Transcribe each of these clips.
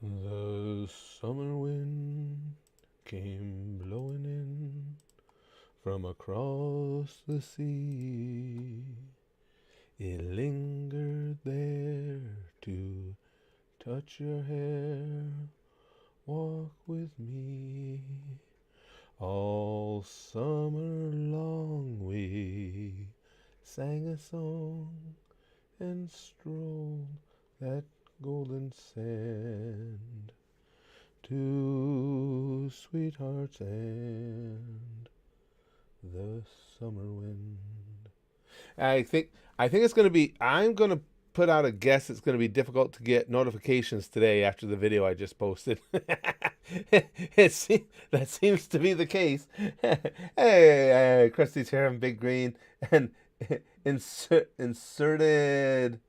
The summer wind came blowing in from across the sea. It lingered there to touch your hair. Walk with me. All summer long we sang a song and strolled that golden sand to sweethearts and the summer wind. I think it's gonna be. I'm gonna put out a guess. It's gonna be difficult to get notifications today after the video I just posted. That seems to be the case. Hey, Krusty's here in Big Green and inserted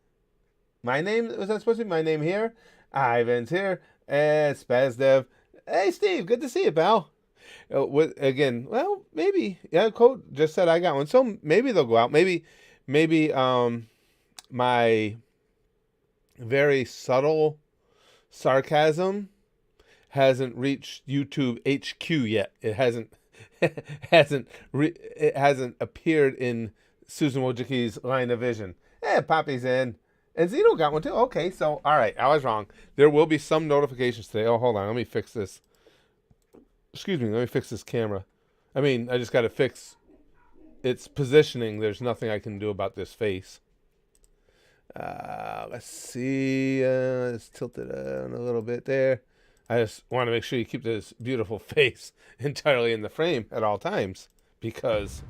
my name. Was that supposed to be my name here? Ivan's here and Spazdev. Hey, Steve, good to see you, pal. Again, well, maybe. Yeah, Code just said I got one, so maybe they'll go out. Maybe my very subtle sarcasm hasn't reached YouTube HQ yet. It hasn't it hasn't appeared in Susan Wojcicki's line of vision. Poppy's in. And Zeno got one too. Okay, so all right, I was wrong. There will be some notifications today. Oh, hold on, let me fix this. Excuse me, let me fix this camera. I mean, I just got to fix its positioning. There's nothing I can do about this face. Let's see. Let's tilt it a little bit there. I just want to make sure you keep this beautiful face entirely in the frame at all times because,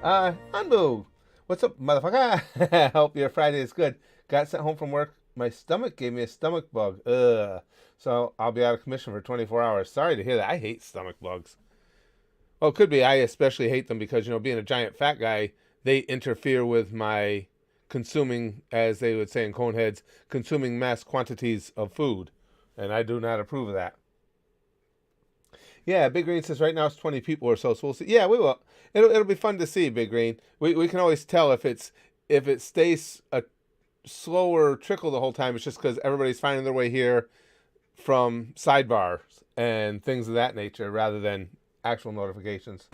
Anbu, what's up, motherfucker? Hope your Friday is good. Got sent home from work. My stomach gave me a stomach bug. So I'll be out of commission for 24 hours. Sorry to hear that. I hate stomach bugs. Well, it could be. I especially hate them because, being a giant fat guy, they interfere with my consuming, as they would say in Coneheads, consuming mass quantities of food. And I do not approve of that. Yeah, Big Green says right now it's 20 people or so we'll see. Yeah, we will. It'll be fun to see, Big Green. We can always tell if it stays a slower trickle the whole time. It's just because everybody's finding their way here from sidebars and things of that nature rather than actual notifications.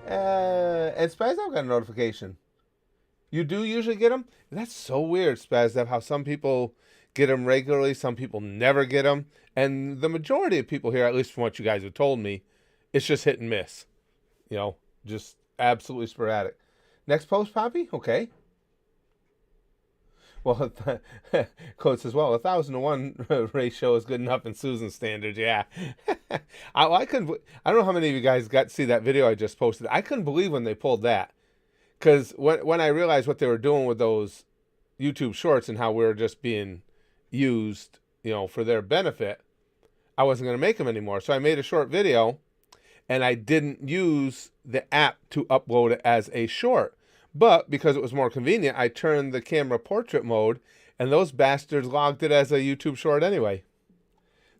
And Spazdev got a notification. You do usually get them? That's so weird, Spazdev, how some people get them regularly, some people never get them. And the majority of people here, at least from what you guys have told me, it's just hit and miss. Just absolutely sporadic. Next post, Poppy? Okay. Well, Code says, well, 1,000-to-1 ratio is good enough in Susan's standards. Yeah. I couldn't. I don't know how many of you guys got to see that video I just posted. I couldn't believe when they pulled that. Because when I realized what they were doing with those YouTube shorts and how we were just being used, for their benefit, I wasn't going to make them anymore. So I made a short video, and I didn't use the app to upload it as a short. But because it was more convenient, I turned the camera portrait mode, and those bastards logged it as a YouTube short anyway.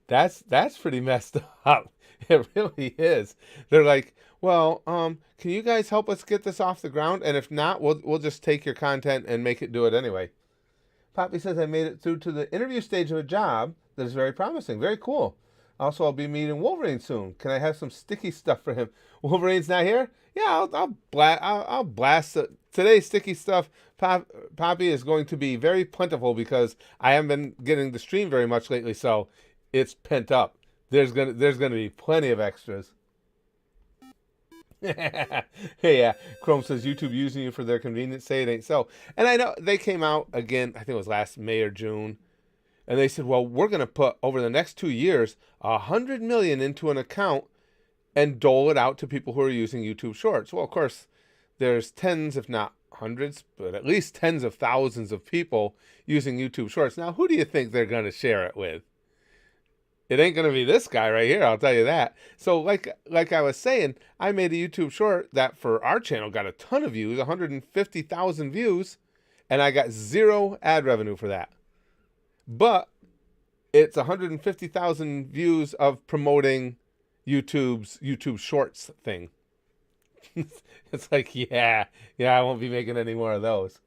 That's pretty messed up. It really is. They're like, well, can you guys help us get this off the ground? And if not, we'll just take your content and make it do it anyway. Poppy says I made it through to the interview stage of a job that is very promising. Very cool. Also, I'll be meeting Wolverine soon. Can I have some sticky stuff for him? Wolverine's not here? Yeah, I'll blast today's sticky stuff. Poppy is going to be very plentiful because I haven't been getting the stream very much lately, so it's pent up. There's gonna be plenty of extras. Hey, yeah. Chrome says YouTube using you for their convenience. Say it ain't so. And I know they came out again. I think it was last May or June. And they said, well, we're going to put over the next 2 years, 100 million into an account and dole it out to people who are using YouTube Shorts. Well, of course, there's tens, if not hundreds, but at least tens of thousands of people using YouTube Shorts. Now, who do you think they're going to share it with? It ain't going to be this guy right here, I'll tell you that. So like I was saying, I made a YouTube short that for our channel got a ton of views, 150,000 views, and I got 0 ad revenue for that. But it's 150,000 views of promoting YouTube's YouTube Shorts thing. It's like, yeah, I won't be making any more of those.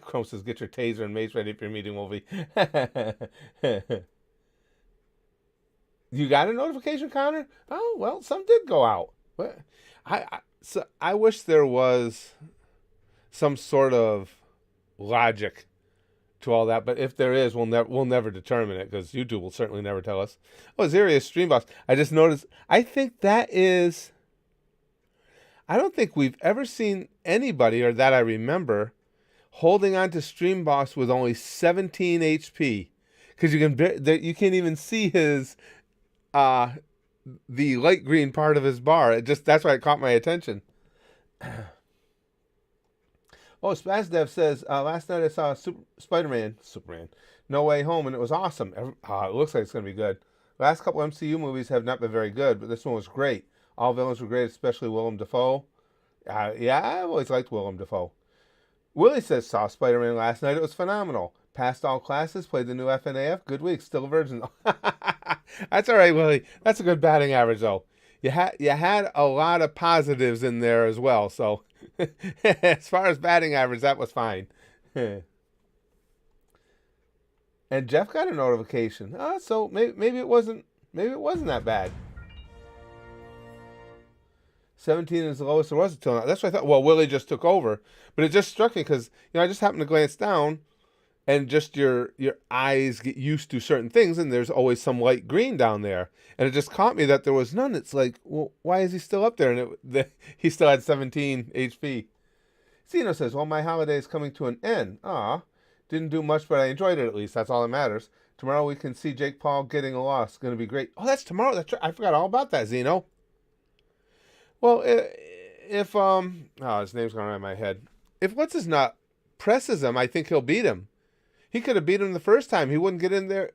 Chrome says, get your taser and mace ready for your meeting, Wolfie. You got a notification, Connor? Oh, well, some did go out. What? I wish there was some sort of logic to all that, but if there is, we'll never determine it because YouTube will certainly never tell us. Oh, Zerius Streambox. I just noticed. I think that is. I don't think we've ever seen anybody, or that I remember, holding on to Streambox with only 17 HP, because you can't even see his the light green part of his bar. That's why it caught my attention. Oh, Spazdev says, last night I saw Superman, No Way Home, and it was awesome. It looks like it's going to be good. Last couple MCU movies have not been very good, but this one was great. All villains were great, especially Willem Dafoe. Yeah, I've always liked Willem Dafoe. Willie says, saw Spider-Man last night. It was phenomenal. Passed all classes, played the new FNAF. Good week, still a virgin. That's all right, Willie. That's a good batting average, though. You had a lot of positives in there as well, so as far as batting average, that was fine. And Jeff got a notification. So maybe it wasn't that bad. 17 is the lowest there was until now. That's what I thought. Well, Willie just took over, but it just struck me because I just happened to glance down, and just your eyes get used to certain things, and there's always some light green down there, and it just caught me that there was none. It's like, well, why is he still up there? And he still had 17 HP. Zeno says, well, my holiday is coming to an end. Didn't do much, but I enjoyed it at least. That's all that matters. Tomorrow we can see Jake Paul getting a loss. It's going to be great. Oh, that's tomorrow. That's right. I forgot all about that, Zeno. Well, if his name's going around my head. If what's his nut presses him, I think he'll beat him. He could have beat him the first time. He wouldn't get in there.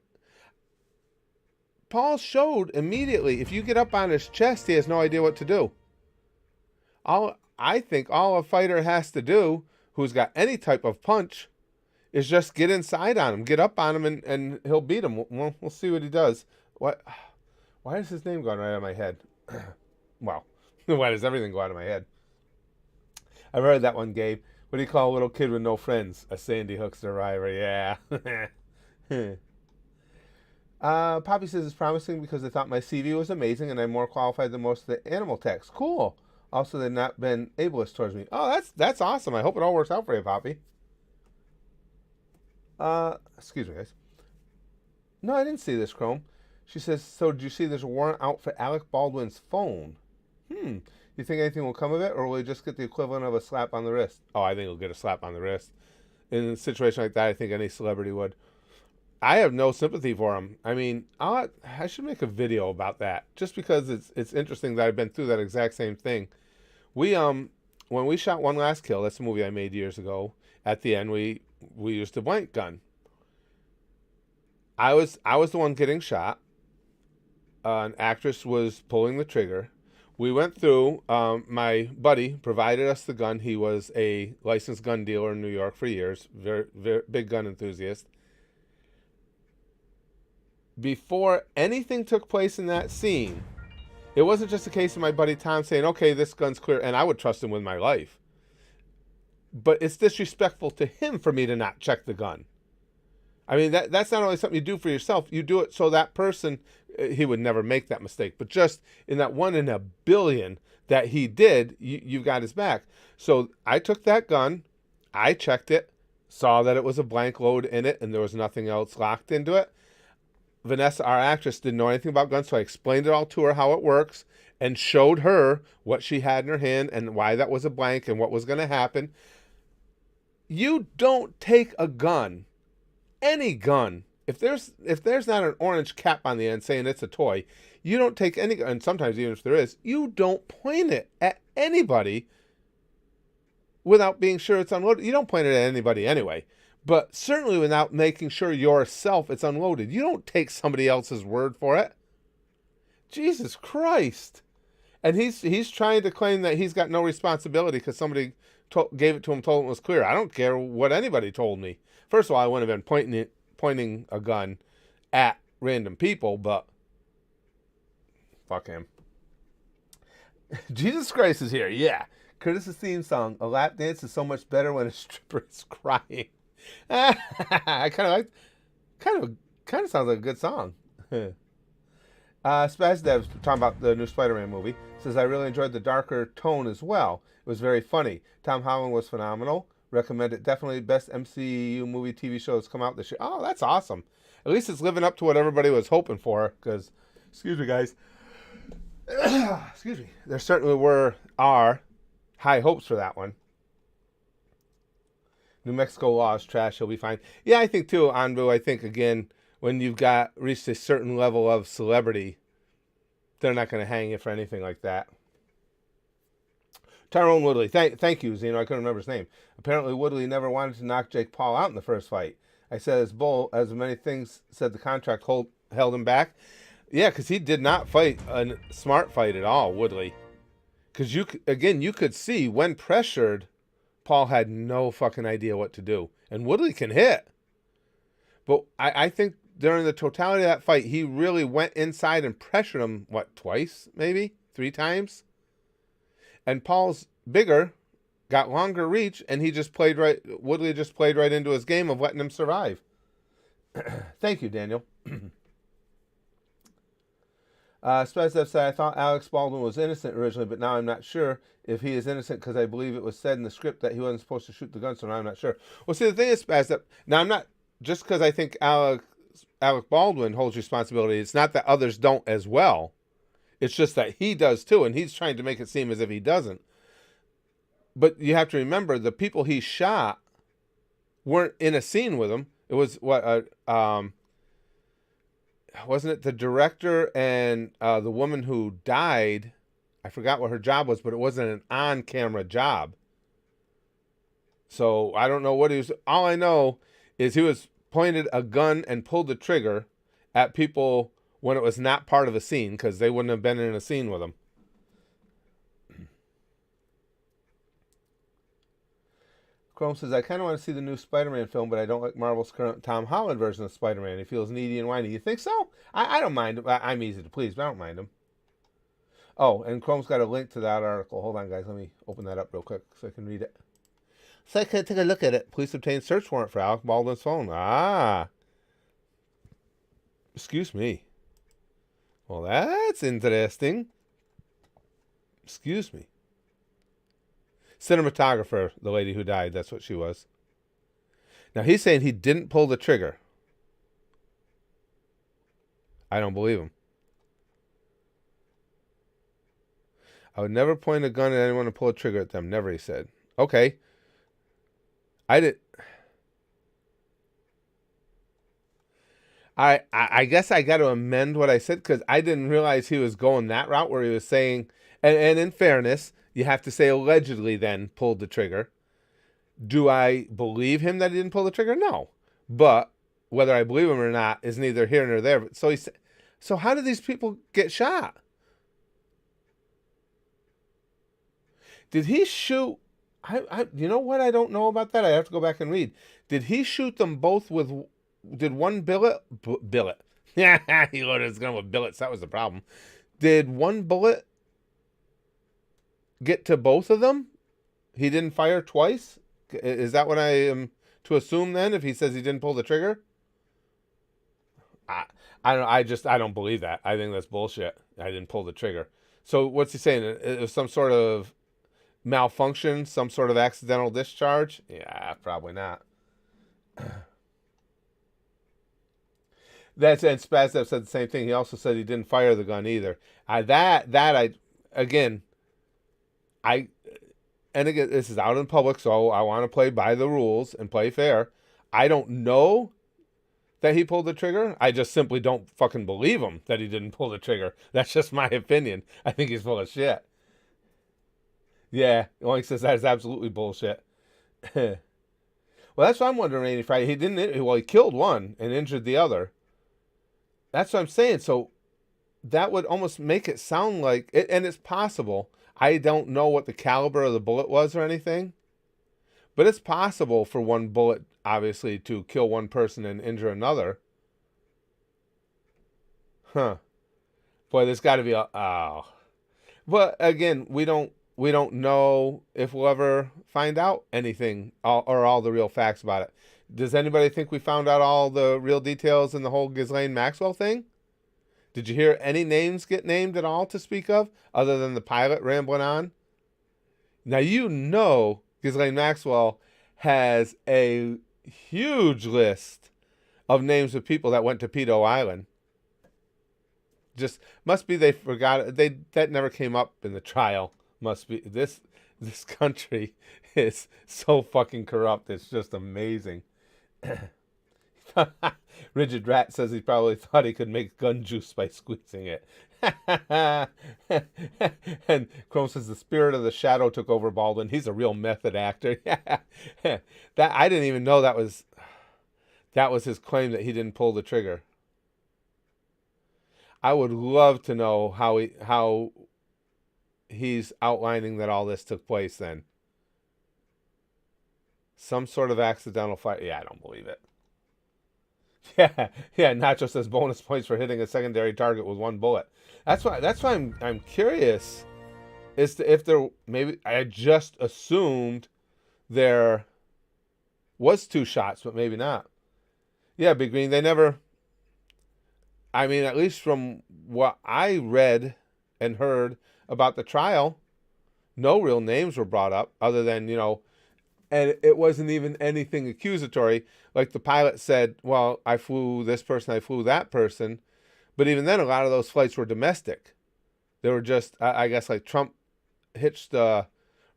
Paul showed immediately, if you get up on his chest, he has no idea what to do. I think all a fighter has to do, who's got any type of punch, is just get inside on him, get up on him, and he'll beat him. We'll see what he does. What? Why is his name going right out of my head? Well, why does everything go out of my head? I've heard that one, Gabe. What do you call a little kid with no friends? A Sandy Hook survivor, yeah. Poppy says it's promising because they thought my CV was amazing and I'm more qualified than most of the animal techs. Cool. Also, they've not been ableist towards me. Oh, that's awesome. I hope it all works out for you, Poppy. Excuse me, guys. No, I didn't see this, Chrome. She says, so did you see there's a warrant out for Alec Baldwin's phone? You think anything will come of it, or will he just get the equivalent of a slap on the wrist? Oh, I think he'll get a slap on the wrist. In a situation like that, I think any celebrity would. I have no sympathy for him. I mean, I should make a video about that, just because it's interesting that I've been through that exact same thing. We when we shot One Last Kill, that's a movie I made years ago. At the end, we used a blank gun. I was the one getting shot. An actress was pulling the trigger. We went through. My buddy provided us the gun. He was a licensed gun dealer in New York for years. Very, very big gun enthusiast. Before anything took place in that scene, it wasn't just a case of my buddy Tom saying, okay, this gun's clear, and I would trust him with my life. But it's disrespectful to him for me to not check the gun. I mean, that's not only something you do for yourself, you do it so that person, he would never make that mistake. But just in that 1 in a billion that he did, you got his back. So I took that gun, I checked it, saw that it was a blank load in it, and there was nothing else locked into it. Vanessa, our actress, didn't know anything about guns, so I explained it all to her, how it works, and showed her what she had in her hand and why that was a blank and what was going to happen. You don't take a gun, any gun, if there's not an orange cap on the end saying it's a toy, you don't take any gun, and sometimes even if there is, you don't point it at anybody without being sure it's unloaded. You don't point it at anybody anyway. But certainly without making sure yourself it's unloaded. You don't take somebody else's word for it. Jesus Christ. And he's trying to claim that he's got no responsibility because somebody gave it to him, told him it was clear. I don't care what anybody told me. First of all, I wouldn't have been pointing a gun at random people, but fuck him. Jesus Christ is here. Yeah. Curtis's theme song, "A lap dance is so much better when a stripper is crying." I kind of sounds like a good song. Spaz Dev's talking about the new Spider-Man movie. Says, I really enjoyed the darker tone as well. It was very funny. Tom Holland was phenomenal. Recommend it. Definitely best MCU movie TV show that's come out this year. Oh, that's awesome. At least it's living up to what everybody was hoping for. Because, excuse me, guys. Excuse me. There certainly are high hopes for that one. New Mexico law is trash. He'll be fine. Yeah, I think too, Anbu. I think, again, when you've reached a certain level of celebrity, they're not going to hang you for anything like that. Tyrone Woodley. Thank you, Zeno. I couldn't remember his name. Apparently, Woodley never wanted to knock Jake Paul out in the first fight. I said as bull, as many things said the contract held him back. Yeah, because he did not fight a smart fight at all, Woodley. Because, you could see when pressured, Paul had no fucking idea what to do. And Woodley can hit. But I think during the totality of that fight, he really went inside and pressured him, twice, maybe? 3 times? And Paul's bigger, got longer reach, and Woodley just played right into his game of letting him survive. Thank you, Daniel. Spezdev said, I thought Alex Baldwin was innocent originally, but now I'm not sure if he is innocent because I believe it was said in the script that he wasn't supposed to shoot the gun, so now I'm not sure. Well, see, the thing is, Spezdev, now I'm not, just because I think Alec Baldwin holds responsibility, it's not that others don't as well. It's just that he does too, and he's trying to make it seem as if he doesn't. But you have to remember, the people he shot weren't in a scene with him. It was, wasn't it the director and the woman who died? I forgot what her job was, but it wasn't an on-camera job. So I don't know what he was. All I know is he was pointed a gun and pulled the trigger at people when it was not part of a scene, because they wouldn't have been in a scene with him. Chrome says, I kind of want to see the new Spider-Man film, but I don't like Marvel's current Tom Holland version of Spider-Man. He feels needy and whiny. You think so? I don't mind him. I'm easy to please, but I don't mind him. Oh, and Chrome's got a link to that article. Hold on, guys. Let me open that up real quick so I can read it. So I can take a look at it. Police obtained search warrant for Alec Baldwin's phone. Excuse me. Well, that's interesting. Excuse me. Cinematographer, the lady who died, that's what she was. Now, he's saying he didn't pull the trigger. I don't believe him. I would never point a gun at anyone and pull a trigger at them. Never, he said. Okay. I guess I got to amend what I said, because I didn't realize he was going that route where he was saying, and in fairness, you have to say allegedly then pulled the trigger. Do I believe him that he didn't pull the trigger? No. But whether I believe him or not is neither here nor there. So how did these people get shot? Did he shoot? You know what? I don't know about that. I have to go back and read. Did he shoot them both with? Did one billet? Yeah, he loaded his gun with billets. That was the problem. Did one bullet get to both of them? He didn't fire twice? Is that what I am to assume then, if he says he didn't pull the trigger? I don't believe that. I think that's bullshit. I didn't pull the trigger. So what's he saying? It was some sort of malfunction, some sort of accidental discharge? Yeah, probably not. And Spazdev said the same thing. He also said he didn't fire the gun either. Again, this is out in public, so I want to play by the rules and play fair. I don't know that he pulled the trigger. I just simply don't fucking believe him that he didn't pull the trigger. That's just my opinion. I think he's full of shit. Yeah, Oink says that is absolutely bullshit. Well, that's what I'm wondering, Randy Friday. He killed one and injured the other. That's what I'm saying. So that would almost make it sound like it, and it's possible. I don't know what the caliber of the bullet was or anything, but it's possible for one bullet, obviously, to kill one person and injure another. Huh. Boy, there's got to be But again, we don't we don't know if we'll ever find out anything or all the real facts about it. Does anybody think we found out all the real details in the whole Ghislaine Maxwell thing? Did you hear any names get named at all to speak of, other than the pilot rambling on? Now, Ghislaine Maxwell has a huge list of names of people that went to Pedo Island. Just must be they forgot that never came up in the trial. Must be this country is so fucking corrupt. It's just amazing. Rigid Rat says he probably thought he could make gun juice by squeezing it. And Chrome says the spirit of the shadow took over Baldwin. He's a real method actor. That I didn't even know that was his claim, that he didn't pull the trigger. I would love to know how he's outlining that all this took place then. Some sort of accidental fire. Yeah, I don't believe it. Yeah. Nacho says bonus points for hitting a secondary target with one bullet. That's why I'm curious as to if there, maybe I just assumed there was 2 shots, but maybe not. Yeah, Big Green, they never. I mean, at least from what I read and heard about the trial, no real names were brought up other than, and it wasn't even anything accusatory. Like the pilot said, well, I flew this person, I flew that person. But even then, a lot of those flights were domestic. They were just, I guess, like Trump hitched a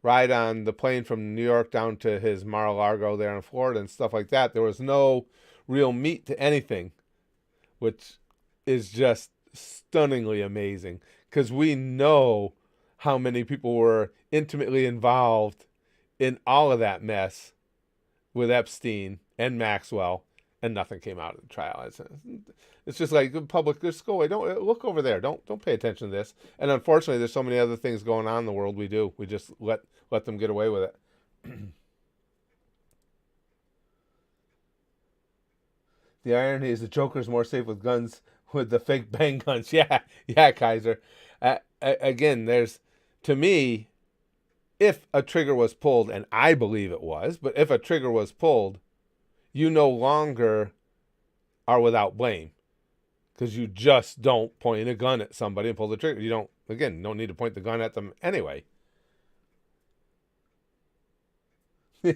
ride on the plane from New York down to his Mar-a-Lago there in Florida and stuff like that. There was no real meat to anything, which is just stunningly amazing, because we know how many people were intimately involved in all of that mess with Epstein and Maxwell, and nothing came out of the trial. It's just like public, just go away. Don't look over there. Don't pay attention to this. And unfortunately, there's so many other things going on in the world. We just let them get away with it. The irony is the Joker's more safe with guns, with the fake bang guns. Yeah, Kaiser. Again, to me, if a trigger was pulled, and I believe it was, but if a trigger was pulled, you no longer are without blame, because you just don't point a gun at somebody and pull the trigger. You don't need to point the gun at them anyway.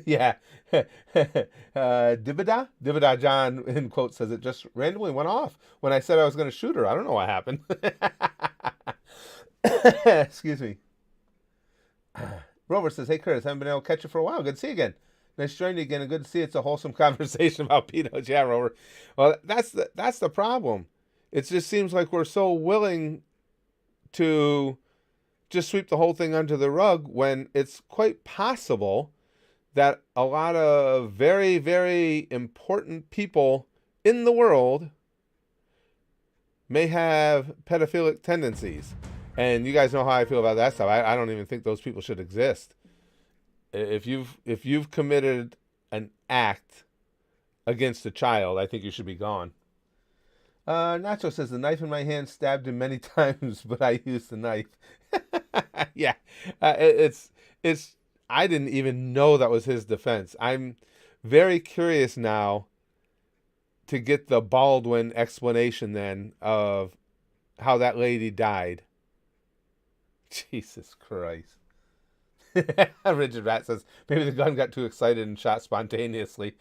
Yeah. Dibida John, in quote, says it just randomly went off when I said I was going to shoot her. I don't know what happened. Excuse me. Rover says, hey, Curtis, haven't been able to catch you for a while. Good to see you again. Nice to join you again, and good to see it's a wholesome conversation about pedos. Yeah, Rover. Well, that's the problem. It just seems like we're so willing to just sweep the whole thing under the rug, when it's quite possible that a lot of very, very important people in the world may have pedophilic tendencies. And you guys know how I feel about that stuff. I don't even think those people should exist. If you've committed an act against a child, I think you should be gone. Nacho says, the knife in my hand stabbed him many times, but I used the knife. Yeah, it's. I didn't even know that was his defense. I'm very curious now to get the Baldwin explanation then of how that lady died. Jesus Christ. Rigid Rat says, maybe the gun got too excited and shot spontaneously.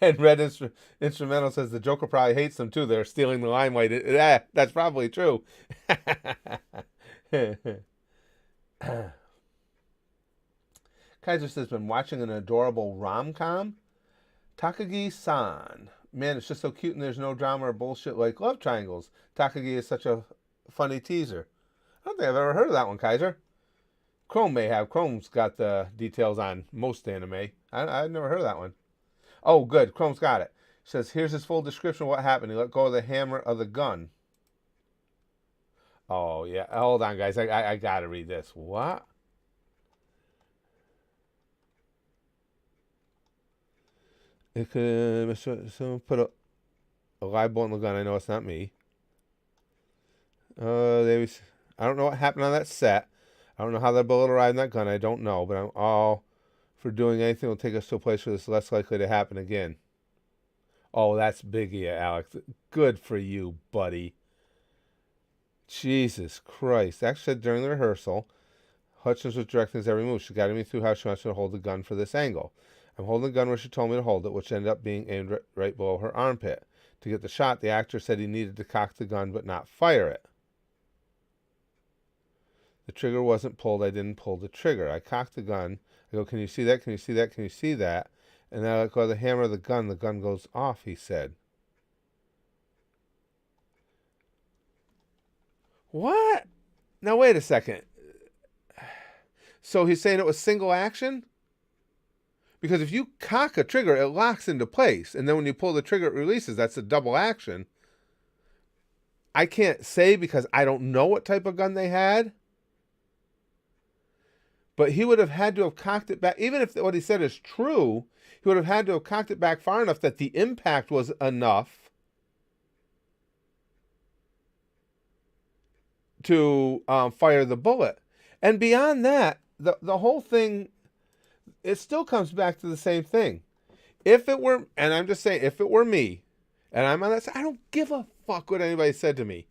And Red Instrumental says, the Joker probably hates them too. They're stealing the limelight. That's probably true. Kaiser says, been watching an adorable rom-com. Takagi-san. Man, it's just so cute, and there's no drama or bullshit like love triangles. Takagi is such a funny teaser. I don't think I've ever heard of that one, Kaiser. Chrome may have. Chrome's got the details on most anime. I've never heard of that one. Oh, good. Chrome's got it. Says, here's his full description of what happened. He let go of the hammer of the gun. Oh, yeah. Hold on, guys. I got to read this. What? It could someone put a live bullet in the gun. I know it's not me. I don't know what happened on that set. I don't know how that bullet arrived in that gun. I don't know, but I'm all for doing anything that will take us to a place where this is less likely to happen again. Oh, that's big of you, Alex. Good for you, buddy. Jesus Christ. Actually said during the rehearsal, Hutchins was directing his every move. She guided me through how she wants me to hold the gun for this angle. I'm holding the gun where she told me to hold it, which ended up being aimed right below her armpit. To get the shot, the actor said he needed to cock the gun but not fire it. The trigger wasn't pulled. I didn't pull the trigger. I cocked the gun. I go, can you see that? Can you see that? Can you see that? And then I let go of the hammer of the gun. The gun goes off, he said. What? Now, wait a second. So he's saying it was single action? Because if you cock a trigger, it locks into place. And then when you pull the trigger, it releases. That's a double action. I can't say because I don't know what type of gun they had. But he would have had to have cocked it back. Even if what he said is true, he would have had to have cocked it back far enough that the impact was enough to fire the bullet. And beyond that, the whole thing, it still comes back to the same thing. If it were, and I'm just saying, if it were me, and I'm on that side, I don't give a fuck what anybody said to me.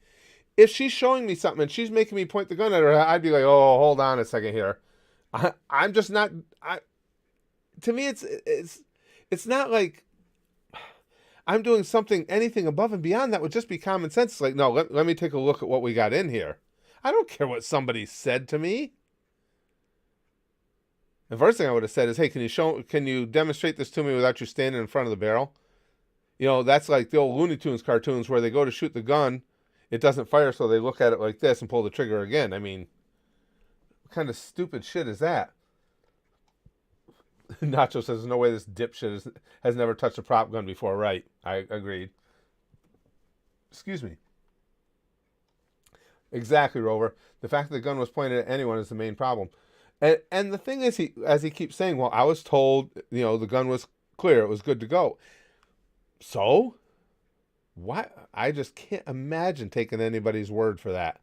If she's showing me something and she's making me point the gun at her, I'd be like, oh, hold on a second here. I'm just not. To me, it's not like I'm doing anything above and beyond that would just be common sense. It's like, no, let me take a look at what we got in here. I don't care what somebody said to me. The first thing I would have said is, hey, can you demonstrate this to me without you standing in front of the barrel? You know, that's like the old Looney Tunes cartoons where they go to shoot the gun, it doesn't fire, so they look at it like this and pull the trigger again. I mean, what kind of stupid shit is that? Nacho says, there's no way this dipshit has never touched a prop gun before. Right. I agreed. Excuse me. Exactly, Rover. The fact that the gun was pointed at anyone is the main problem. And the thing is, as he keeps saying, well, I was told, the gun was clear. It was good to go. So? Why? I just can't imagine taking anybody's word for that.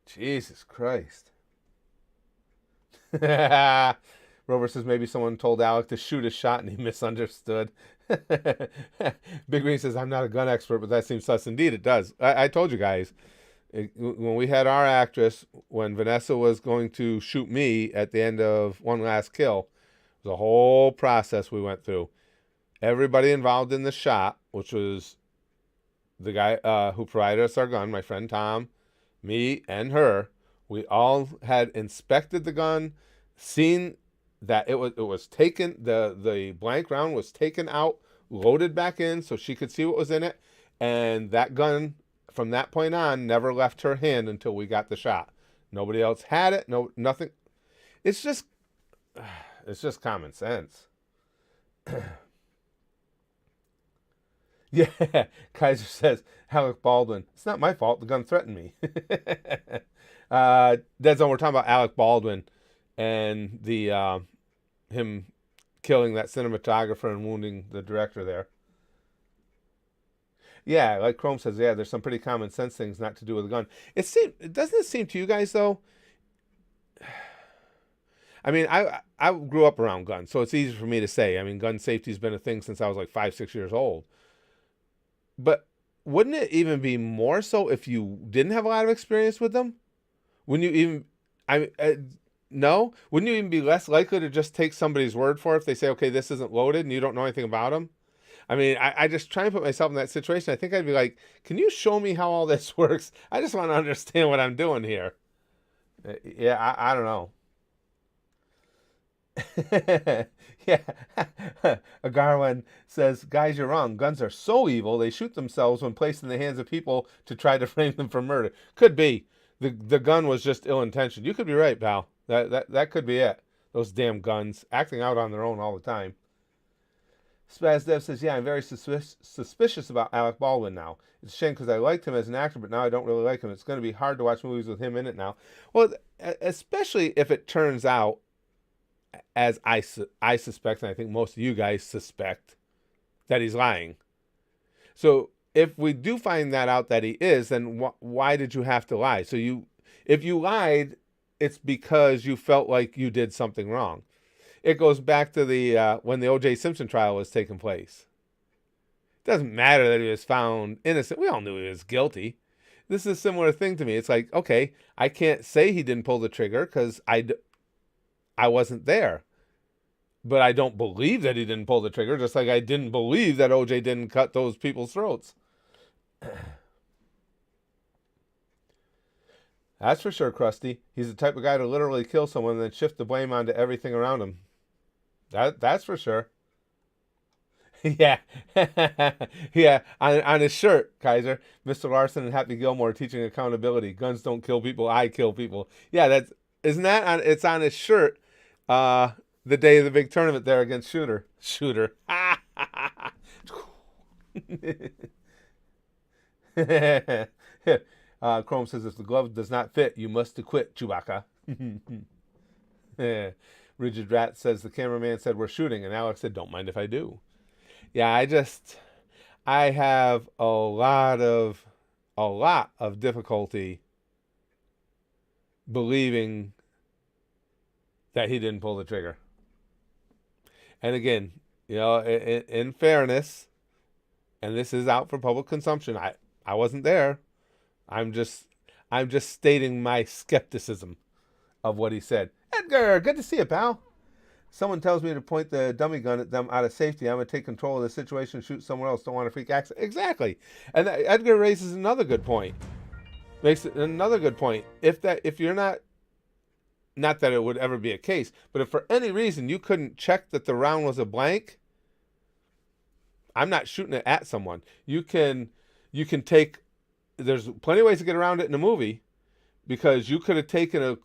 Jesus Christ. Rover says maybe someone told Alec to shoot a shot and he misunderstood. Big Green says, I'm not a gun expert, but that seems sus. Indeed, it does. I told you guys, when we had our actress, when Vanessa was going to shoot me at the end of One Last Kill, it was a whole process we went through. Everybody involved in the shot, which was the guy who provided us our gun, my friend Tom, me, and her, we all had inspected the gun, seen that it was taken, the blank round was taken out, loaded back in so she could see what was in it, and that gun from that point on never left her hand until we got the shot. Nobody else had it. No, nothing. It's just common sense. Yeah, Kaiser says, Alec Baldwin, it's not my fault. The gun threatened me. Dead Zone, we're talking about Alec Baldwin and the him killing that cinematographer and wounding the director there. Yeah, like Chrome says, yeah, there's some pretty common sense things not to do with a gun. Doesn't it seem to you guys, though? I mean, I grew up around guns, so it's easy for me to say. I mean, gun safety's been a thing since I was like 5, 6 years old. But wouldn't it even be more so if you didn't have a lot of experience with them? Wouldn't you even, no? Wouldn't you even be less likely to just take somebody's word for it if they say, okay, this isn't loaded and you don't know anything about them? I mean, I just try and put myself in that situation. I think I'd be like, can you show me how all this works? I just want to understand what I'm doing here. Yeah, I don't know. Yeah. Agarwin says, guys, you're wrong. Guns are so evil, they shoot themselves when placed in the hands of people to try to frame them for murder. Could be. The gun was just ill-intentioned. You could be right, pal. That could be it. Those damn guns acting out on their own all the time. Spaz Dev says, yeah, I'm very suspicious about Alec Baldwin now. It's a shame because I liked him as an actor, but now I don't really like him. It's going to be hard to watch movies with him in it now. Well, especially if it turns out, as I suspect, and I think most of you guys suspect, that he's lying. So if we do find that out that he is, then why did you have to lie? So If you lied, it's because you felt like you did something wrong. It goes back to the when the O.J. Simpson trial was taking place. It doesn't matter that he was found innocent. We all knew he was guilty. This is a similar thing to me. It's like, okay, I can't say he didn't pull the trigger because I wasn't there. But I don't believe that he didn't pull the trigger, just like I didn't believe that O.J. didn't cut those people's throats. That's for sure, Krusty. He's the type of guy to literally kill someone and then shift the blame onto everything around him. That's for sure. Yeah. Yeah. On his shirt, Kaiser, Mr. Larson and Happy Gilmore teaching accountability. Guns don't kill people, I kill people. Yeah, isn't that on it's on his shirt the day of the big tournament there against Shooter. Chrome says, if the glove does not fit, you must quit, Chewbacca. Rigid Rat says, the cameraman said, we're shooting. And Alex said, don't mind if I do. Yeah, I have a lot of difficulty believing that he didn't pull the trigger. And again, in fairness, and this is out for public consumption, I wasn't there. I'm just stating my skepticism of what he said. Edgar, good to see you, pal. Someone tells me to point the dummy gun at them out of safety. I'm going to take control of the situation and shoot somewhere else. Don't want a freak accident. Exactly. And Edgar raises another good point. If you're not that it would ever be a case, but if for any reason you couldn't check that the round was a blank, I'm not shooting it at someone. You can take, there's plenty of ways to get around it in a movie, because you could have taken a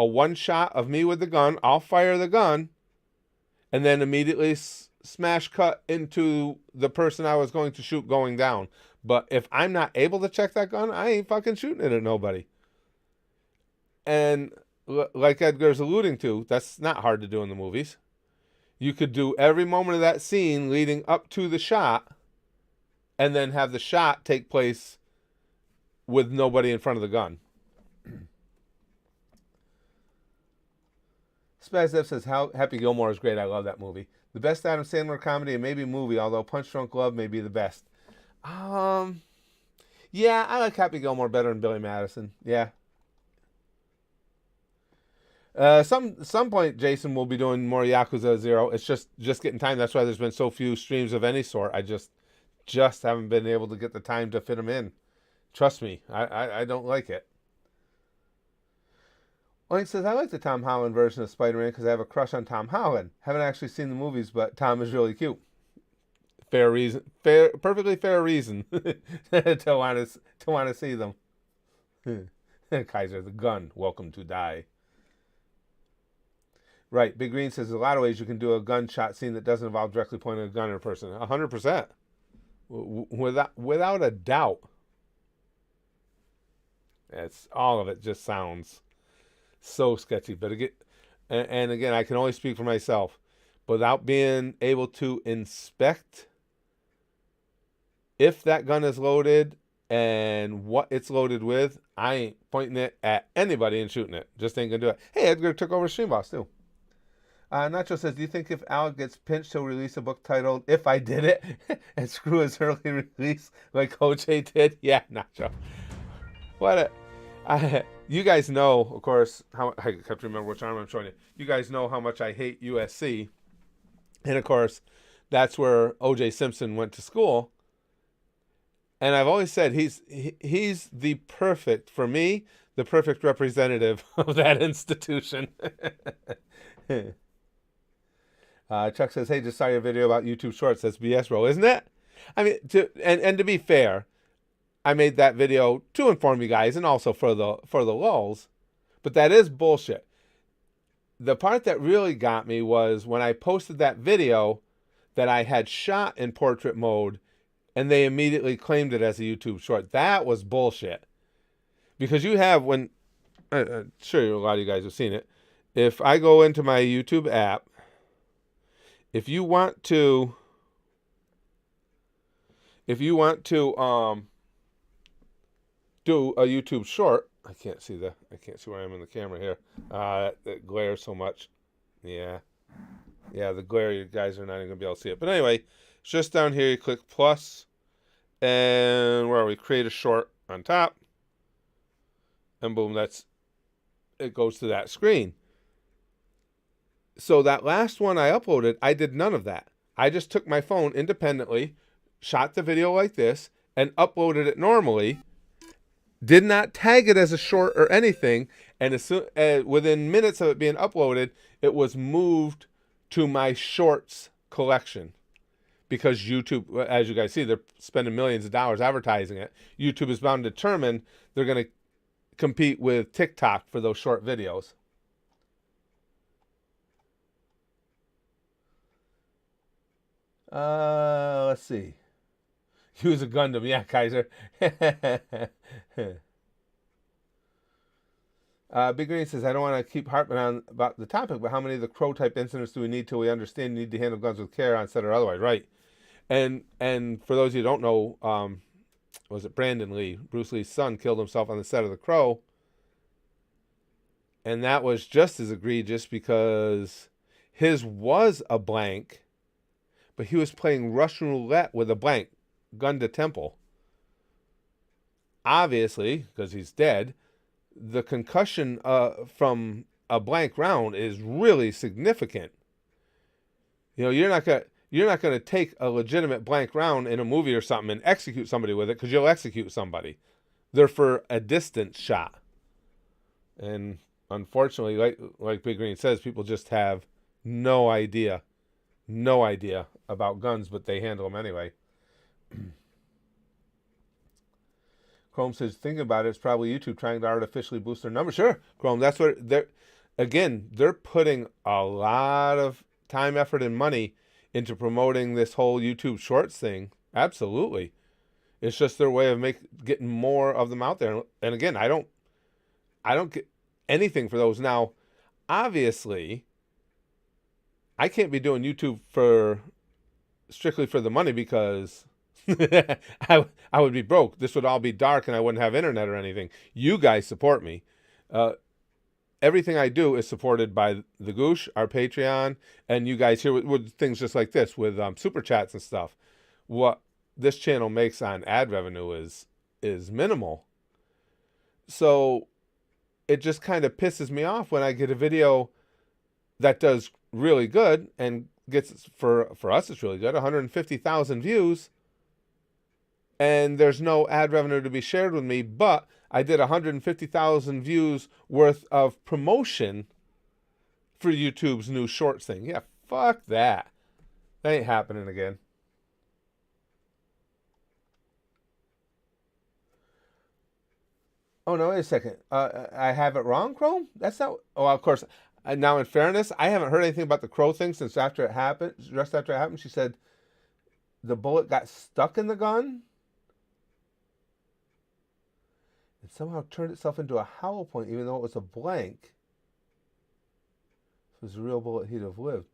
one shot of me with the gun. I'll fire the gun and then immediately smash cut into the person I was going to shoot going down. But if I'm not able to check that gun, I ain't fucking shooting it at nobody. And like Edgar's alluding to, that's not hard to do in the movies. You could do every moment of that scene leading up to the shot and then have the shot take place with nobody in front of the gun. Spazdev says, Happy Gilmore is great. I love that movie. The best Adam Sandler comedy and maybe movie, although Punch Drunk Love may be the best. Yeah, I like Happy Gilmore better than Billy Madison. Yeah. Some point, Jason will be doing more Yakuza 0. It's just getting time. That's why there's been so few streams of any sort. I just haven't been able to get the time to fit them in. Trust me, I don't like it. Oink says, I like the Tom Holland version of Spider-Man because I have a crush on Tom Holland. Haven't actually seen the movies, but Tom is really cute. Perfectly fair reason to want to see them. Kaiser, the gun, welcome to die. Right, Big Green says, there's a lot of ways you can do a gunshot scene that doesn't involve directly pointing a gun at a person. 100%. Without a doubt. It's all of it just sounds so sketchy. But again, I can only speak for myself. Without being able to inspect if that gun is loaded and what it's loaded with, I ain't pointing it at anybody and shooting it. Just ain't gonna do it. Hey, Edgar took over Stream Boss too. Nacho says, do you think if Alec gets pinched, he'll release a book titled If I Did It and screw his early release like OJ did? Yeah, Nacho. You guys know, of course, how I have to remember which arm I'm showing you. You guys know how much I hate USC. And of course, that's where OJ Simpson went to school. And I've always said he's the perfect representative of that institution. Chuck says, hey, just saw your video about YouTube Shorts. That's BS roll, isn't it? I mean, to be fair, I made that video to inform you guys and also for the lulz, but that is bullshit. The part that really got me was when I posted that video that I had shot in portrait mode and they immediately claimed it as a YouTube short. That was bullshit. Because you have, I'm sure a lot of you guys have seen it. If I go into my YouTube app, if you want to do a YouTube short, I can't see where I am in the camera here. That glare so much. Yeah. Yeah, the glare, you guys are not even going to be able to see it. But anyway, it's just down here, you click plus, and where are we? Create a short on top. And boom, it goes to that screen. So that last one I uploaded, I did none of that. I just took my phone independently, shot the video like this, and uploaded it normally. Did not tag it as a short or anything. And within minutes of it being uploaded, it was moved to my shorts collection. Because YouTube, as you guys see, they're spending millions of dollars advertising it. YouTube is bound to determine they're going to compete with TikTok for those short videos. Let's see. Use a Gundam. Yeah, Kaiser. Big Green says, I don't want to keep harping on about the topic, but how many of the Crow type incidents do we need till we understand you need to handle guns with care on set or otherwise? Right. And for those of you who don't know, was it Brandon Lee? Bruce Lee's son killed himself on the set of The Crow. And that was just as egregious because his was a blank, but he was playing Russian roulette with a blank, gun to temple. Obviously, because he's dead, the concussion from a blank round is really significant. You know, you're not gonna take a legitimate blank round in a movie or something and execute somebody with it, because you'll execute somebody. They're for a distance shot. And unfortunately, like Big Green says, people just have no idea about guns, but they handle them anyway. Chrome says, thinking about it, it's probably YouTube trying to artificially boost their numbers. Sure, Chrome, that's what they're putting a lot of time, effort, and money into promoting this whole YouTube Shorts thing. Absolutely. It's just their way of getting more of them out there. And again, I don't get anything for those. Now, obviously, I can't be doing YouTube strictly for the money, because I would be broke. This would all be dark and I wouldn't have internet or anything. You guys support me. Everything I do is supported by the Goosh, our Patreon, and you guys here with things just like this, with super chats and stuff. What this channel makes on ad revenue is minimal. So it just kind of pisses me off when I get a video that does really good and gets, for us it's really good, 150,000 views, and there's no ad revenue to be shared with me, but I did 150,000 views worth of promotion for YouTube's new shorts thing. Yeah, fuck that. That ain't happening again. Oh, no, wait a second. I have it wrong, Chrome? That's not... Oh, of course. Now, in fairness, I haven't heard anything about the Crow thing since after it happened. Just after it happened, she said the bullet got stuck in the gun and somehow turned itself into a hollow point, even though it was a blank. If it was a real bullet, he'd have lived.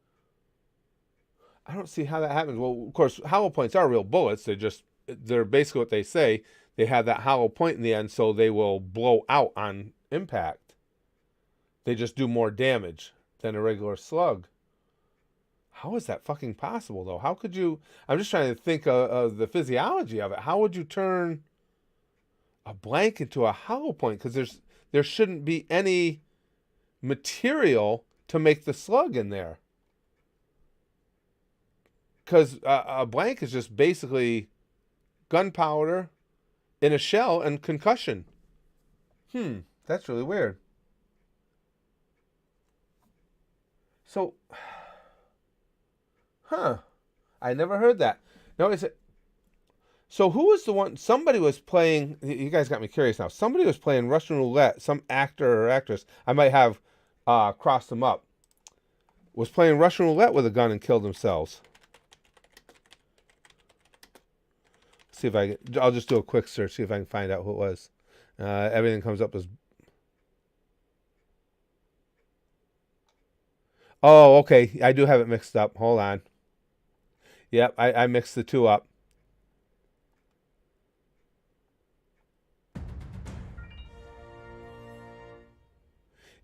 I don't see how that happens. Well, of course, hollow points are real bullets. They're basically what they say. They have that hollow point in the end, so they will blow out on impact. They just do more damage than a regular slug. How is that fucking possible, though? How could you... I'm just trying to think of the physiology of it. How would you turn a blank into a hollow point? Because there shouldn't be any material to make the slug in there. Because a blank is just basically gunpowder in a shell and concussion. That's really weird. So, I never heard that. No, is it? So who was the one? Somebody was playing. You guys got me curious now. Somebody was playing Russian roulette. Some actor or actress, I might have crossed them up, was playing Russian roulette with a gun and killed themselves. See if I'll just do a quick search, see if I can find out who it was. Everything comes up as... Oh, okay. I do have it mixed up. Hold on. Yep, I mixed the two up.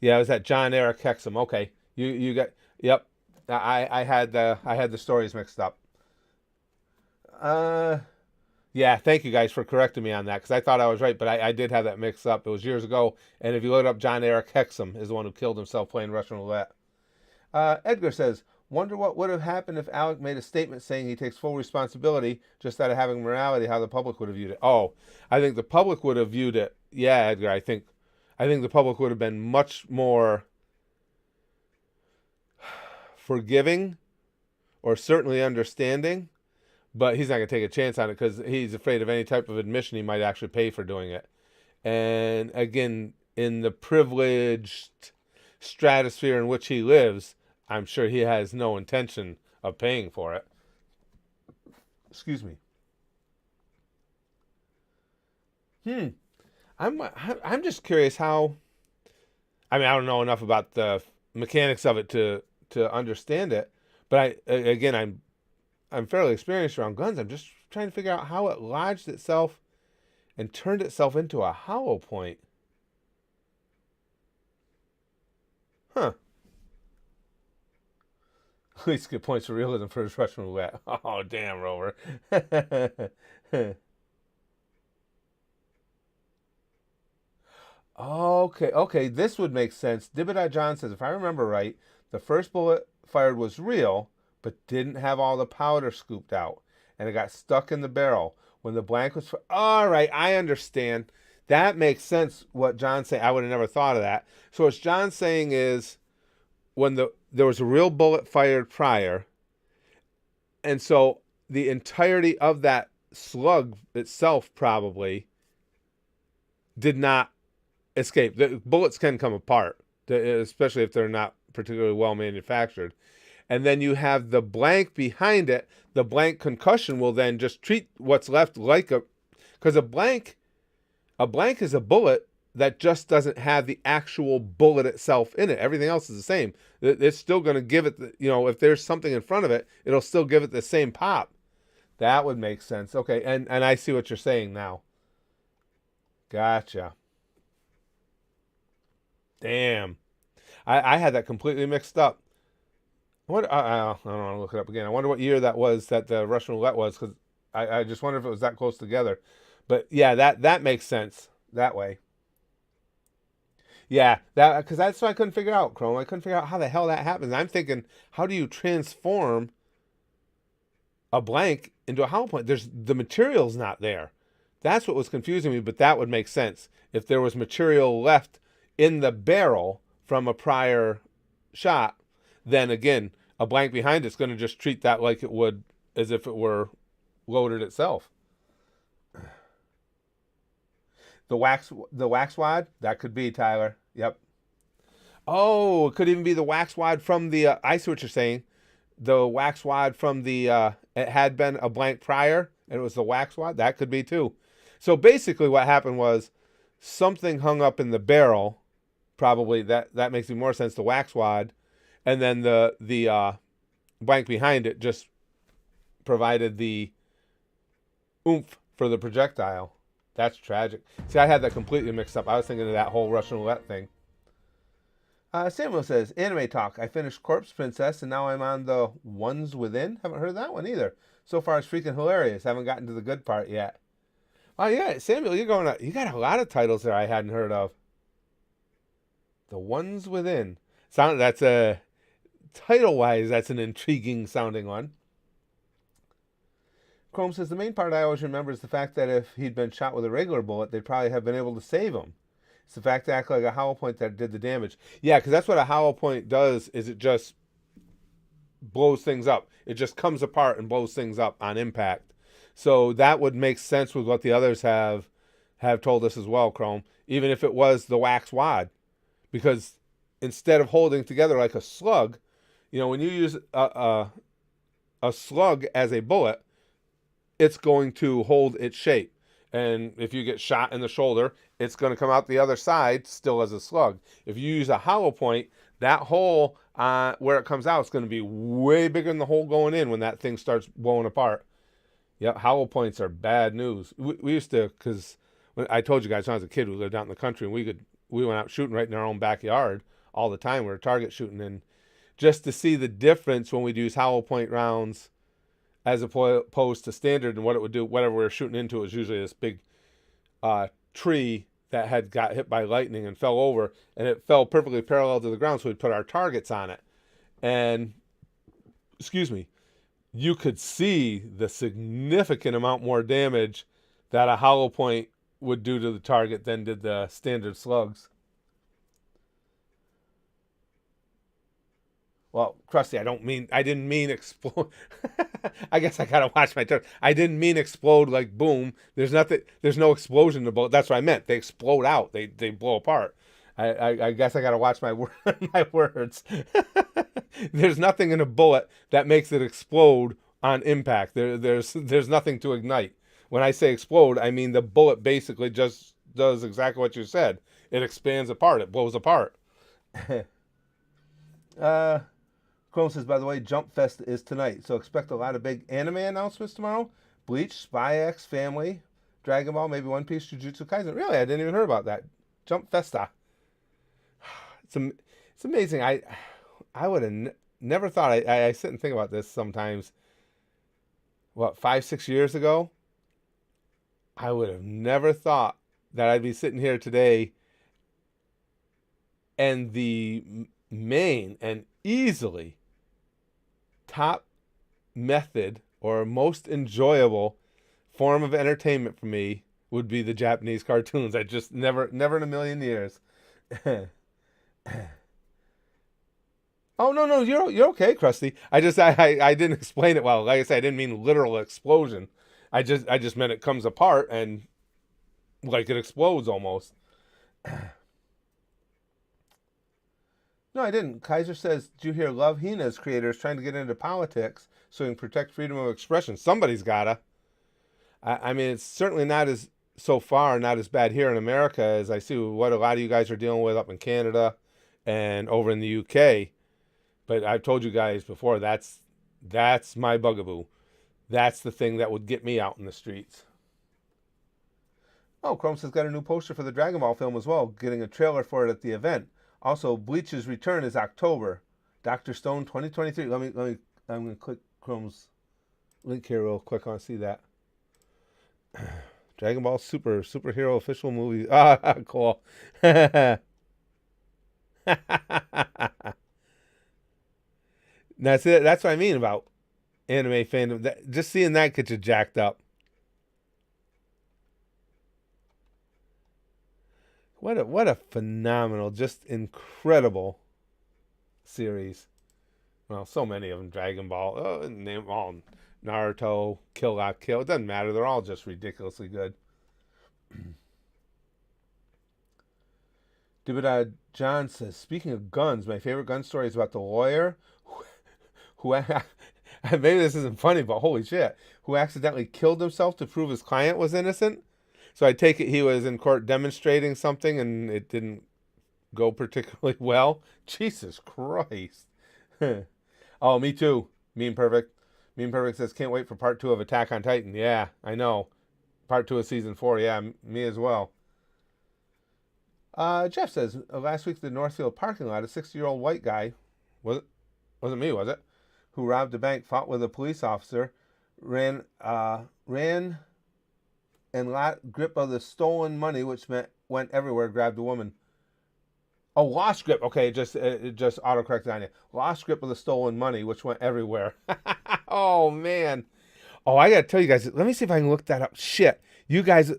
Yeah, it was that John Eric Hexum. Okay, you got. Yep, I had the stories mixed up. Uh, yeah. Thank you guys for correcting me on that because I thought I was right, but I did have that mixed up. It was years ago, and if you look up, John Eric Hexum is the one who killed himself playing Russian roulette. Edgar says, "Wonder what would have happened if Alec made a statement saying he takes full responsibility just out of having morality. How the public would have viewed it." Oh, I think the public would have viewed it. Yeah, Edgar. I think the public would have been much more forgiving or certainly understanding, but he's not going to take a chance on it because he's afraid of any type of admission he might actually pay for doing it. And again, in the privileged stratosphere in which he lives, I'm sure he has no intention of paying for it. Excuse me. Hmm. I'm just curious how. I mean, I don't know enough about the mechanics of it to understand it, but again, I'm fairly experienced around guns. I'm just trying to figure out how it lodged itself and turned itself into a hollow point. Huh. At least get points for realism for his Russian roulette. Oh, damn, Rover. Okay, this would make sense. Dibidai John says, if I remember right, the first bullet fired was real, but didn't have all the powder scooped out, and it got stuck in the barrel. When the blank was... All right, I understand. That makes sense, what John's saying. I would have never thought of that. So what John's saying is, when there was a real bullet fired prior, and so the entirety of that slug itself probably did not escape. The bullets can come apart, especially if they're not particularly well manufactured. And then you have the blank behind it. The blank concussion will then just treat what's left like because a blank is a bullet that just doesn't have the actual bullet itself in it. Everything else is the same. It's still going to give it, if there's something in front of it, it'll still give it the same pop. That would make sense. Okay, and I see what you're saying now. Gotcha. Damn. I had that completely mixed up. I don't want to look it up again. I wonder what year that was that the Russian roulette was, because I just wonder if it was that close together. But yeah, that makes sense that way. Yeah, that because that's what I couldn't figure out, Chrome. I couldn't figure out how the hell that happens. I'm thinking, how do you transform a blank into a hollow point? There's the material's not there. That's what was confusing me, but that would make sense if there was material left in the barrel from a prior shot. Then again, a blank behind it's going to just treat that like it would as if it were loaded itself. The wax wad, that could be, Tyler. Yep. Oh, it could even be the wax wad from the. I see what you're saying. The wax wad from the. It had been a blank prior, and it was the wax wad. That could be too. So basically, what happened was something hung up in the barrel. Probably that makes me more sense. The wax wad, and then the blank behind it just provided the oomph for the projectile. That's tragic. See, I had that completely mixed up. I was thinking of that whole Russian roulette thing. Samuel says, anime talk. I finished Corpse Princess, and now I'm on the Ones Within. Haven't heard that one either. So far, it's freaking hilarious. Haven't gotten to the good part yet. Oh, yeah, Samuel, you got a lot of titles there I hadn't heard of. The Ones Within. That's a... Title-wise, that's an intriguing sounding one. Chrome says, the main part I always remember is the fact that if he'd been shot with a regular bullet, they'd probably have been able to save him. It's the fact to act like a hollow point that did the damage. Yeah, because that's what a hollow point does, is it just blows things up. It just comes apart and blows things up on impact. So that would make sense with what the others have told us as well, Chrome. Even if it was the wax wad. Because instead of holding together like a slug, when you use a slug as a bullet, it's going to hold its shape. And if you get shot in the shoulder, it's going to come out the other side still as a slug. If you use a hollow point, that hole where it comes out is going to be way bigger than the hole going in when that thing starts blowing apart. Yeah, hollow points are bad news. We used to, because I told you guys when I was a kid, we lived out in the country, and we could we went out shooting right in our own backyard all the time. We were target shooting, and just to see the difference when we'd use hollow point rounds as opposed to standard, and what it would do, whatever we were shooting into, was usually this big tree that had got hit by lightning and fell over, and it fell perfectly parallel to the ground, so we'd put our targets on it. And, excuse me, you could see the significant amount more damage that a hollow point would do to the target than did the standard slugs. Well, Krusty, I didn't mean explode. I guess I gotta watch my term. I didn't mean explode like boom. There's no explosion in the bullet. That's what I meant. They explode out. They blow apart. I guess I gotta watch my my words. There's nothing in a bullet that makes it explode on impact. There's nothing to ignite. When I say explode, I mean the bullet basically just does exactly what you said. It expands apart. It blows apart. Chrome says, by the way, Jump Fest is tonight, so expect a lot of big anime announcements tomorrow. Bleach, Spy X Family, Dragon Ball, maybe One Piece, Jujutsu Kaisen. Really, I didn't even hear about that. Jump Festa. It's amazing. I would have never thought. I sit and think about this sometimes. What, 5-6 years ago? I would have never thought that I'd be sitting here today, and the main and easily top method or most enjoyable form of entertainment for me would be the Japanese cartoons. I just never in a million years. Oh, no, you're okay, Krusty. I didn't explain it well. Like I said, I didn't mean literal explosion. I just meant it comes apart and like it explodes almost. No, I didn't. Kaiser says, did you hear Love Hina's creator is trying to get into politics so he can protect freedom of expression? Somebody's gotta. I mean, it's certainly not as bad here in America as I see what a lot of you guys are dealing with up in Canada and over in the UK. But I've told you guys before, that's my bugaboo. That's the thing that would get me out in the streets. Oh, Chrome says got a new poster for the Dragon Ball film as well, getting a trailer for it at the event. Also, Bleach's return is October. Dr. Stone 2023. I'm going to click Chrome's link here real quick. I want to see that. Dragon Ball superhero official movie. Ah, cool. That's it. That's what I mean about anime fandom. Just seeing that gets you jacked up. What a phenomenal, just incredible series. Well, so many of them. Dragon Ball, all Naruto, Kill La Kill. It doesn't matter. They're all just ridiculously good. Dibida John says, speaking of guns, my favorite gun story is about the lawyer who maybe this isn't funny, but holy shit, who accidentally killed himself to prove his client was innocent. So I take it he was in court demonstrating something and it didn't go particularly well. Jesus Christ. Oh, me too. Mean Perfect. Mean Perfect says, can't wait for part 2 of Attack on Titan. Yeah, I know. Part 2 of season 4. Yeah, me as well. Jeff says, last week at the Northfield parking lot, a 60-year-old white guy, wasn't me, was it? Who robbed a bank, fought with a police officer, ran and grip of the stolen money, which went everywhere, grabbed a woman. Oh, lost grip. Okay, it just autocorrected on you. Lost grip of the stolen money, which went everywhere. Oh, man. Oh, I got to tell you guys, let me see if I can look that up. Shit. You guys,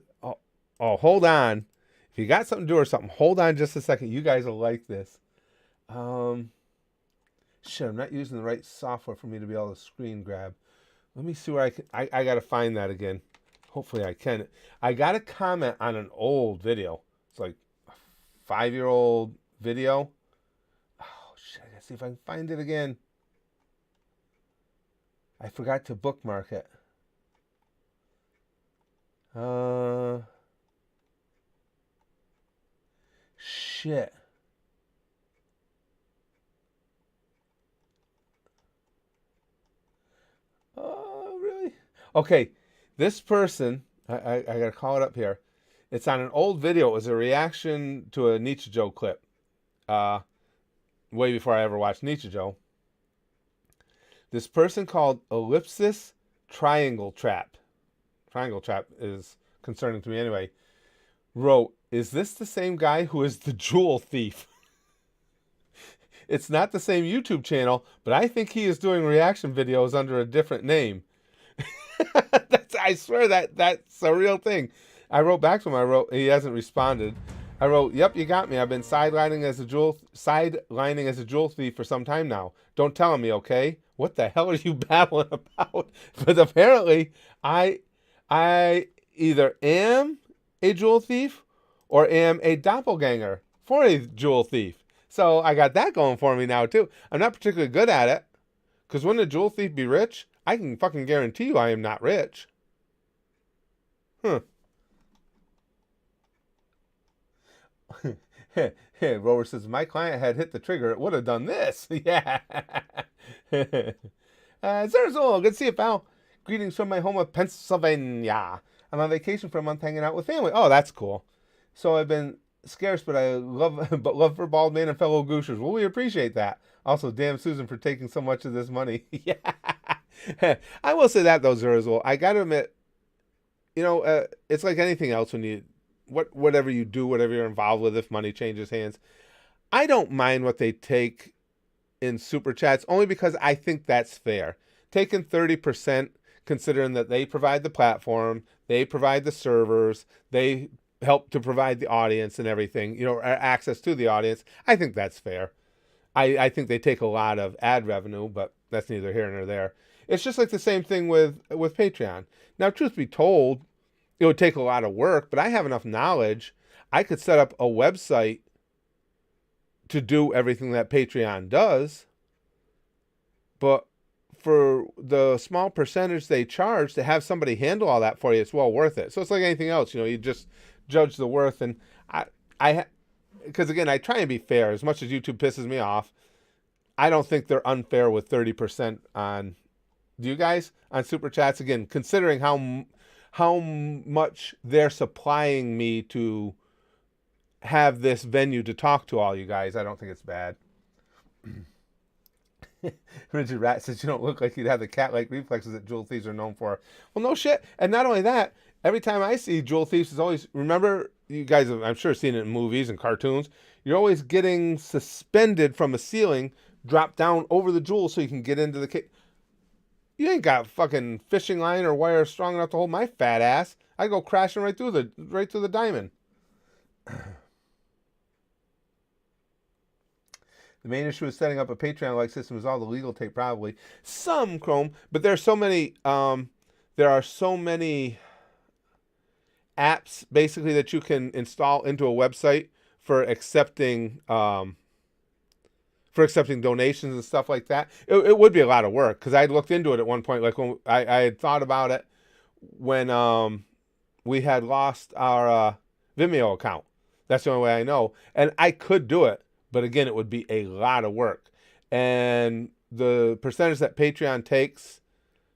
hold on. If you got something to do or something, hold on just a second. You guys will like this. Shit, I'm not using the right software for me to be able to screen grab. Let me see where I can. I got to find that again. Hopefully I can. I got a comment on an old video. It's like a 5-year-old video. Oh, shit. I got to see if I can find it again. I forgot to bookmark it. Shit. Oh, really? Okay. This person, I got to call it up here. It's on an old video. It was a reaction to a Nietzsche Joe clip. Uh, way before I ever watched Nietzsche Joe. This person called Ellipsis Triangle Trap. Triangle Trap is concerning to me anyway. Wrote, "Is this the same guy who is the jewel thief?" It's not the same YouTube channel, but I think he is doing reaction videos under a different name. I swear that's a real thing. I wrote back to him. He hasn't responded. I wrote, "Yep, you got me. I've been sidelining as a jewel thief for some time now. Don't tell me, okay? What the hell are you babbling about?" But apparently, I either am a jewel thief or am a doppelganger for a jewel thief. So I got that going for me now too. I'm not particularly good at it, because wouldn't a jewel thief be rich? I can fucking guarantee you I am not rich. Huh. Rover says, "My client had hit the trigger. It would have done this." Yeah. Zerzul, good to see you, pal. Greetings from my home of Pennsylvania. I'm on vacation for a month hanging out with family. Oh, that's cool. So I've been scarce, but love for bald man and fellow gooshers. Well, we appreciate that. Also, damn Susan for taking so much of this money. Yeah. I will say that though, Zerzul. I gotta admit, it's like anything else when you whatever you do, whatever you're involved with, if money changes hands. I don't mind what they take in super chats, only because I think that's fair. Taking 30%, considering that they provide the platform, they provide the servers, they help to provide the audience and everything, access to the audience. I think that's fair. I think they take a lot of ad revenue, but that's neither here nor there. It's just like the same thing with Patreon. Now, truth be told, it would take a lot of work, but I have enough knowledge. I could set up a website to do everything that Patreon does. But for the small percentage they charge to have somebody handle all that for you, it's well worth it. So it's like anything else, you just judge the worth. And because again, I try and be fair. As much as YouTube pisses me off, I don't think they're unfair with 30% on. Do you guys on super chats? Again, considering how much they're supplying me to have this venue to talk to all you guys, I don't think it's bad. Richard Rat says, "You don't look like you'd have the cat-like reflexes that jewel thieves are known for." Well, no shit. And not only that, every time I see jewel thieves, is always, remember, you guys have, I'm sure, seen it in movies and cartoons, you're always getting suspended from a ceiling, drop down over the jewel so you can get into the cave. You ain't got fucking fishing line or wire strong enough to hold my fat ass. I go crashing right through the diamond. The main issue with setting up a Patreon-like system is all the legal tape, probably. Some Chrome, but there are so many apps basically that you can install into a website for accepting donations and stuff like that. It would be a lot of work, because I looked into it at one point. Like when I had thought about it when we had lost our Vimeo account. That's the only way I know. And I could do it, but again, it would be a lot of work. And the percentage that Patreon takes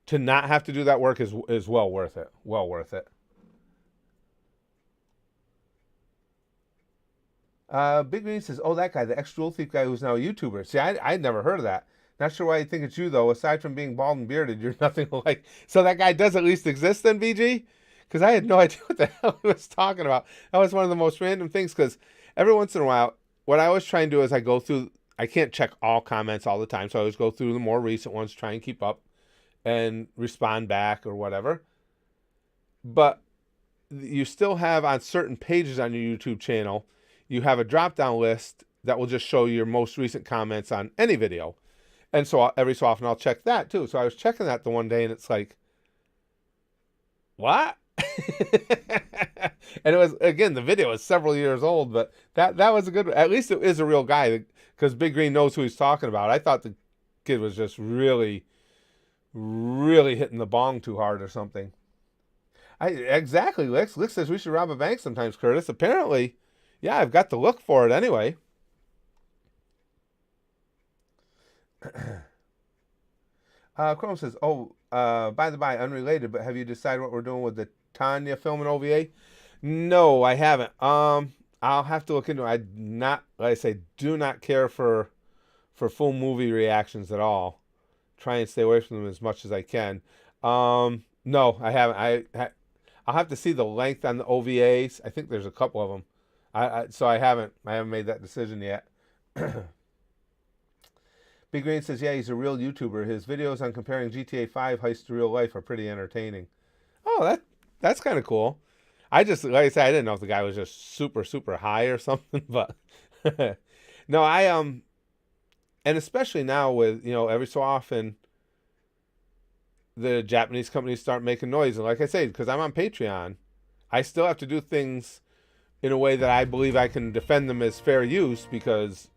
to not have to do that work is well worth it. Well worth it. Big Green says, "Oh, that guy, the ex-jewel thief guy who's now a YouTuber." See, I'd never heard of that. Not sure why you think it's you, though. Aside from being bald and bearded, you're nothing like... So that guy does at least exist then, BG? Because I had no idea what the hell he was talking about. That was one of the most random things, because every once in a while, what I always try and do is I go through... I can't check all comments all the time, so I always go through the more recent ones, try and keep up and respond back or whatever. But you still have, on certain pages on your YouTube channel, you have a drop-down list that will just show your most recent comments on any video. And so every so often I'll check that too. So I was checking that the one day, and it's like, what? And it was, again, the video is several years old, but that was a good, at least it is a real guy, because Big Green knows who he's talking about. I thought the kid was just really, really hitting the bong too hard or something. Exactly, Licks. Licks says we should rob a bank sometimes, Curtis. Apparently, yeah, I've got the look for it anyway. Chrome says, "Oh, by the by, unrelated, but have you decided what we're doing with the Tanya film and OVA?" No, I haven't. I'll have to look into it. I not like I say, do not care for full movie reactions at all. Try and stay away from them as much as I can. No, I haven't. I'll have to see the length on the OVAs. I think there's a couple of them. So I haven't made that decision yet. Big Green says, yeah, he's a real YouTuber. His videos on comparing GTA 5 heists to real life are pretty entertaining. Oh, that's kind of cool. I just, like I said, I didn't know if the guy was just super, super high or something, but no, and especially now with, every so often the Japanese companies start making noise. And like I say, because I'm on Patreon, I still have to do things in a way that I believe I can defend them as fair use because,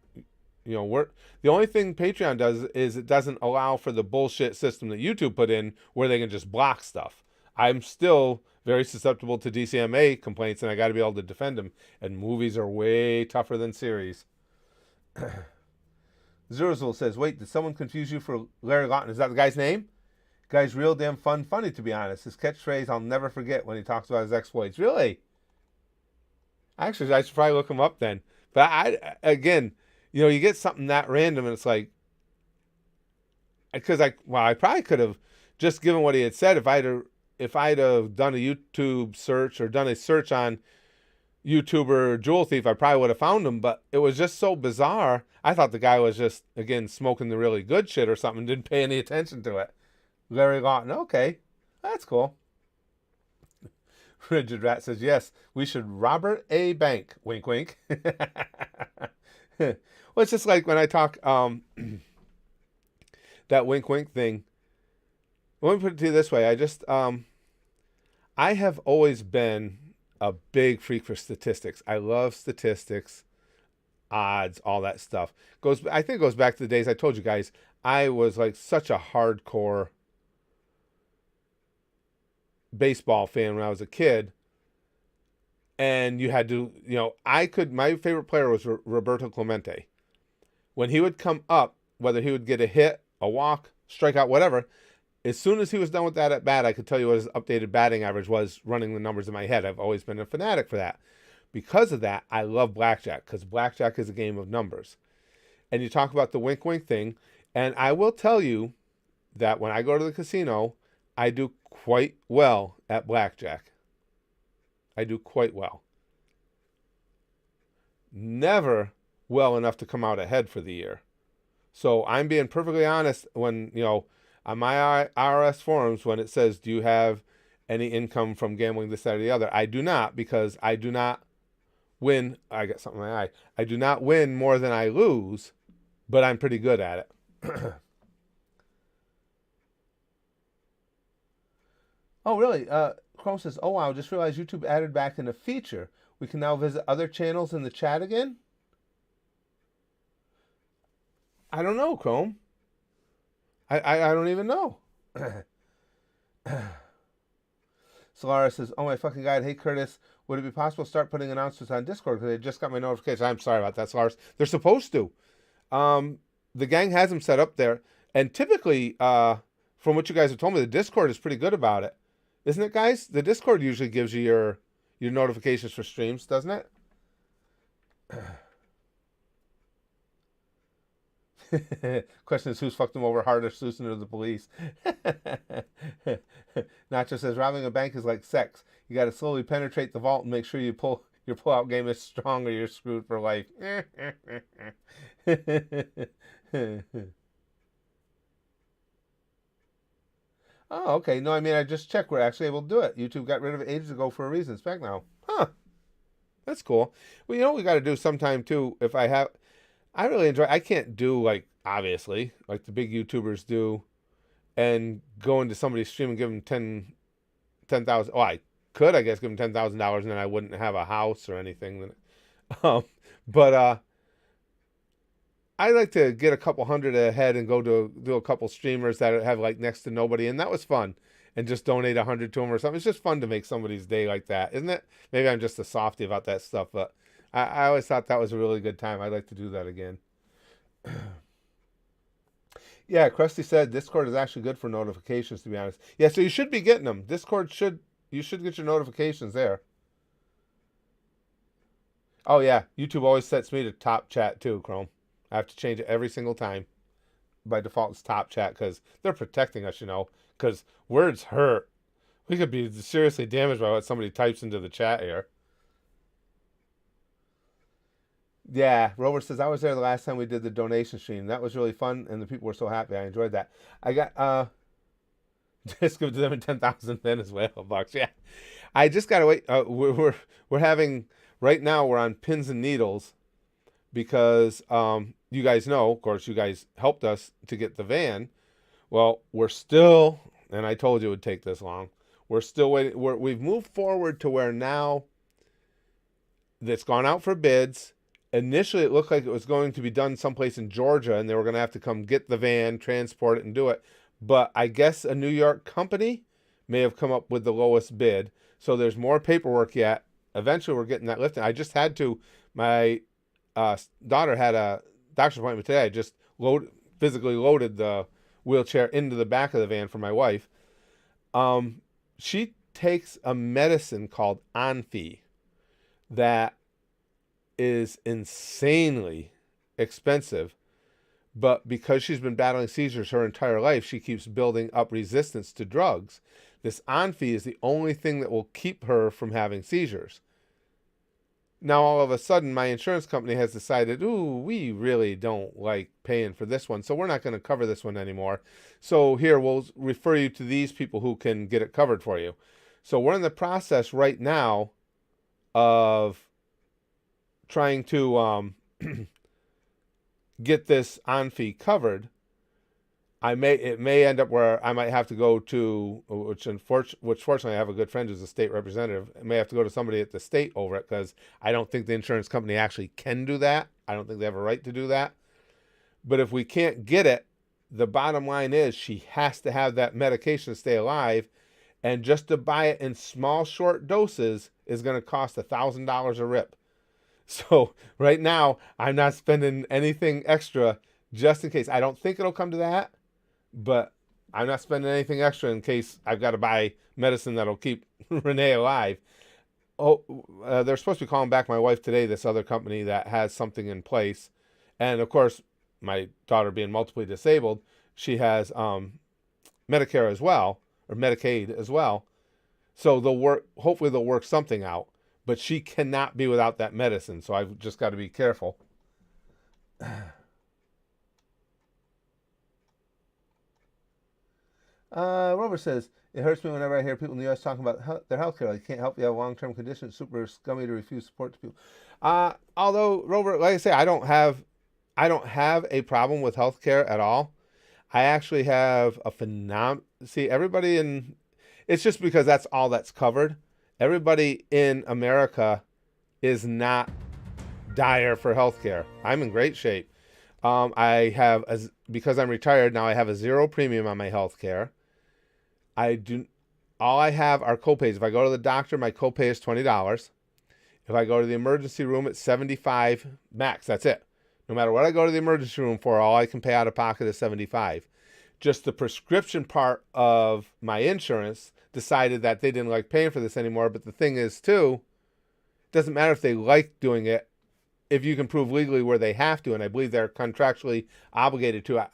we're the only thing Patreon does is it doesn't allow for the bullshit system that YouTube put in where they can just block stuff. I'm still very susceptible to DCMA complaints, and I got to be able to defend them. And movies are way tougher than series. Zurzel says, wait, did someone confuse you for Larry Lawton? Is that the guy's name? Guy's real damn funny, to be honest. His catchphrase I'll never forget when he talks about his exploits. Really? Actually, I should probably look him up then. But again, you get something that random, and it's like, because I probably could have just given what he had said if I'd have done a YouTube search or done a search on YouTuber Jewel Thief, I probably would have found him. But it was just so bizarre. I thought the guy was just, again, smoking the really good shit or something, didn't pay any attention to it. Larry Lawton, okay, that's cool. Rigid Rat says, yes, we should Robert a bank. Wink, wink. Well, it's just like when I talk that wink, wink thing. Let me put it to you this way. I have always been a big freak for statistics. I love statistics, odds, all that stuff. I think it goes back to the days I told you guys I was like such a hardcore baseball fan when I was a kid. And you had to, my favorite player was Roberto Clemente. When he would come up, whether he would get a hit, a walk, strikeout, whatever, as soon as he was done with that at bat, I could tell you what his updated batting average was running the numbers in my head. I've always been a fanatic for that. Because of that, I love blackjack because blackjack is a game of numbers. And you talk about the wink wink thing, and I will tell you that when I go to the casino, I do quite well at blackjack. I do quite well. Never well enough to come out ahead for the year. So I'm being perfectly honest when, on my IRS forms, when it says, do you have any income from gambling this, that, or the other? I do not, because I do not win. I got something in my eye. I do not win more than I lose, but I'm pretty good at it. Oh, really? Chrome says, oh, wow, just realized YouTube added back in a feature. We can now visit other channels in the chat again? I don't know, Chrome. I don't even know. Solara says, oh my fucking God, hey Curtis, would it be possible to start putting announcements on Discord? Because they just got my notification. I'm sorry about that, Solara. They're supposed to. The gang has them set up there. And typically, from what you guys have told me, the Discord is pretty good about it. Isn't it, guys? The Discord usually gives you your notifications for streams, doesn't it? Question is, who's fucked him over hardest, Susan or the police? Nacho says, robbing a bank is like sex. You got to slowly penetrate the vault and make sure your pull-out game is strong or you're screwed for life. Oh, okay. No, I mean, I just checked. We're actually able to do it. YouTube got rid of it ages ago for a reason. It's back now. Huh. That's cool. Well, what we got to do sometime, too, I really enjoy, I can't do, like, obviously, like the big YouTubers do, and go into somebody's stream and give them 10,000. Oh, I could, I guess, give them $10,000 and then I wouldn't have a house or anything. But I like to get a couple hundred ahead and go do a couple streamers that have like next to nobody, and that was fun. And just donate 100 to them or something. It's just fun to make somebody's day like that, isn't it? Maybe I'm just a softie about that stuff, but I always thought that was a really good time. I'd like to do that again. Yeah, Krusty said Discord is actually good for notifications, to be honest. Yeah, so you should be getting them. You should get your notifications there. Oh yeah, YouTube always sets me to top chat too, Chrome. I have to change it every single time. By default, it's top chat because they're protecting us, because words hurt. We could be seriously damaged by what somebody types into the chat here. Yeah, Rover says I was there the last time we did the donation stream. That was really fun, and the people were so happy. I enjoyed that. I got just give it to them in 10,000 Venezuela bucks. Yeah, I just gotta wait. We're having right now. We're on pins and needles because you guys know, of course, you guys helped us to get the van. Well, we're still, and I told you it would take this long. We're still waiting. We've moved forward to where now that's gone out for bids. Initially, it looked like it was going to be done someplace in Georgia, and they were going to have to come get the van, transport it, and do it. But I guess a New York company may have come up with the lowest bid. So there's more paperwork yet. Eventually, we're getting that lifted. I just had to. My daughter had a doctor's appointment today. I just physically loaded the wheelchair into the back of the van for my wife. She takes a medicine called Onfi that is insanely expensive, but because she's been battling seizures her entire life, she keeps building up resistance to drugs. This Onfi is the only thing that will keep her from having seizures. Now, all of a sudden, my insurance company has decided, ooh, we really don't like paying for this one, so we're not going to cover this one anymore. So here, we'll refer you to these people who can get it covered for you. So we're in the process right now of trying to get this Onfi covered. It may end up where I might have to go to, which fortunately I have a good friend who's a state representative. I may have to go to somebody at the state over it because I don't think the insurance company actually can do that. I don't think they have a right to do that. But if we can't get it, the bottom line is she has to have that medication to stay alive, and just to buy it in small, short doses is going to cost $1,000 a rip. So right now, I'm not spending anything extra just in case. I don't think it'll come to that, but I'm not spending anything extra in case I've got to buy medicine that'll keep Renee alive. Oh, they're supposed to be calling back my wife today, this other company that has something in place. And of course, my daughter being multiply disabled, she has Medicare as well, or Medicaid as well. So hopefully they'll work something out. But she cannot be without that medicine, so I've just got to be careful. Rover says, it hurts me whenever I hear people in the U.S. talking about their health care. Like, can't help you have long-term conditions. Super scummy to refuse support to people. Although, Rover, like I say, I don't have a problem with health care at all. I actually have a See, it's just because that's all that's covered. Everybody in America is not dire for healthcare. I'm in great shape. Because I'm retired now, I have a zero premium on my healthcare. All I have are copays. If I go to the doctor, my copay is $20. If I go to the emergency room, it's $75 max. That's it. No matter what I go to the emergency room for, all I can pay out of pocket is $75. Just the prescription part of my insurance decided that they didn't like paying for this anymore. But the thing is, too, it doesn't matter if they like doing it if you can prove legally where they have to, and I believe they're contractually obligated to.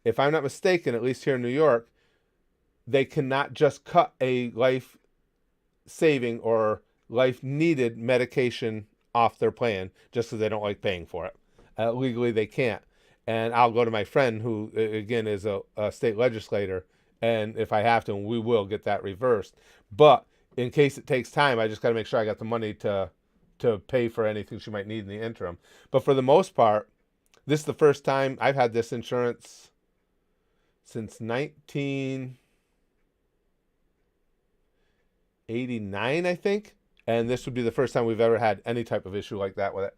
If I'm not mistaken, at least here in New York, they cannot just cut a life-saving or life-needed medication off their plan just because they don't like paying for it. Legally, they can't. And I'll go to my friend who, again, is a state legislator, and if I have to, we will get that reversed. But in case it takes time, I just got to make sure I got the money to pay for anything she might need in the interim. But for the most part, this is the first time I've had this insurance since 1989, I think. And this would be the first time we've ever had any type of issue like that with it.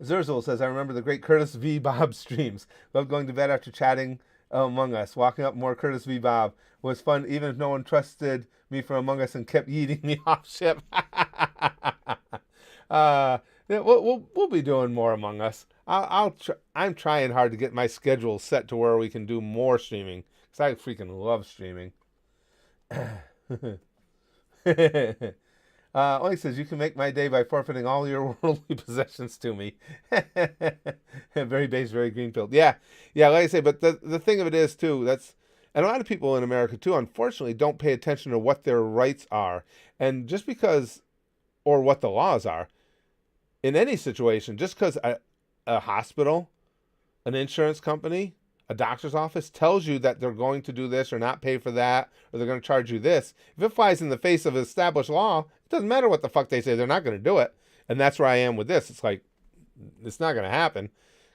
Zerzul says, I remember the great Curtis V. Bob streams. Loved going to bed after chatting Among Us. Walking up more Curtis V. Bob was fun, even if no one trusted me for Among Us and kept yeeting me off ship. We'll be doing more Among Us. I'm trying hard to get my schedule set to where we can do more streaming, because I freaking love streaming. He says, you can make my day by forfeiting all your worldly possessions to me. Very base, very green pilled. Yeah, yeah, like I say, but the thing of it is, too, and a lot of people in America, too, unfortunately, don't pay attention to what their rights are. And just because, or what the laws are, in any situation, just because a hospital, an insurance company, a doctor's office tells you that they're going to do this or not pay for that, or they're going to charge you this, if it flies in the face of established law, it doesn't matter what the fuck they say, they're not going to do it. And that's where I am with this. It's like, it's not going to happen.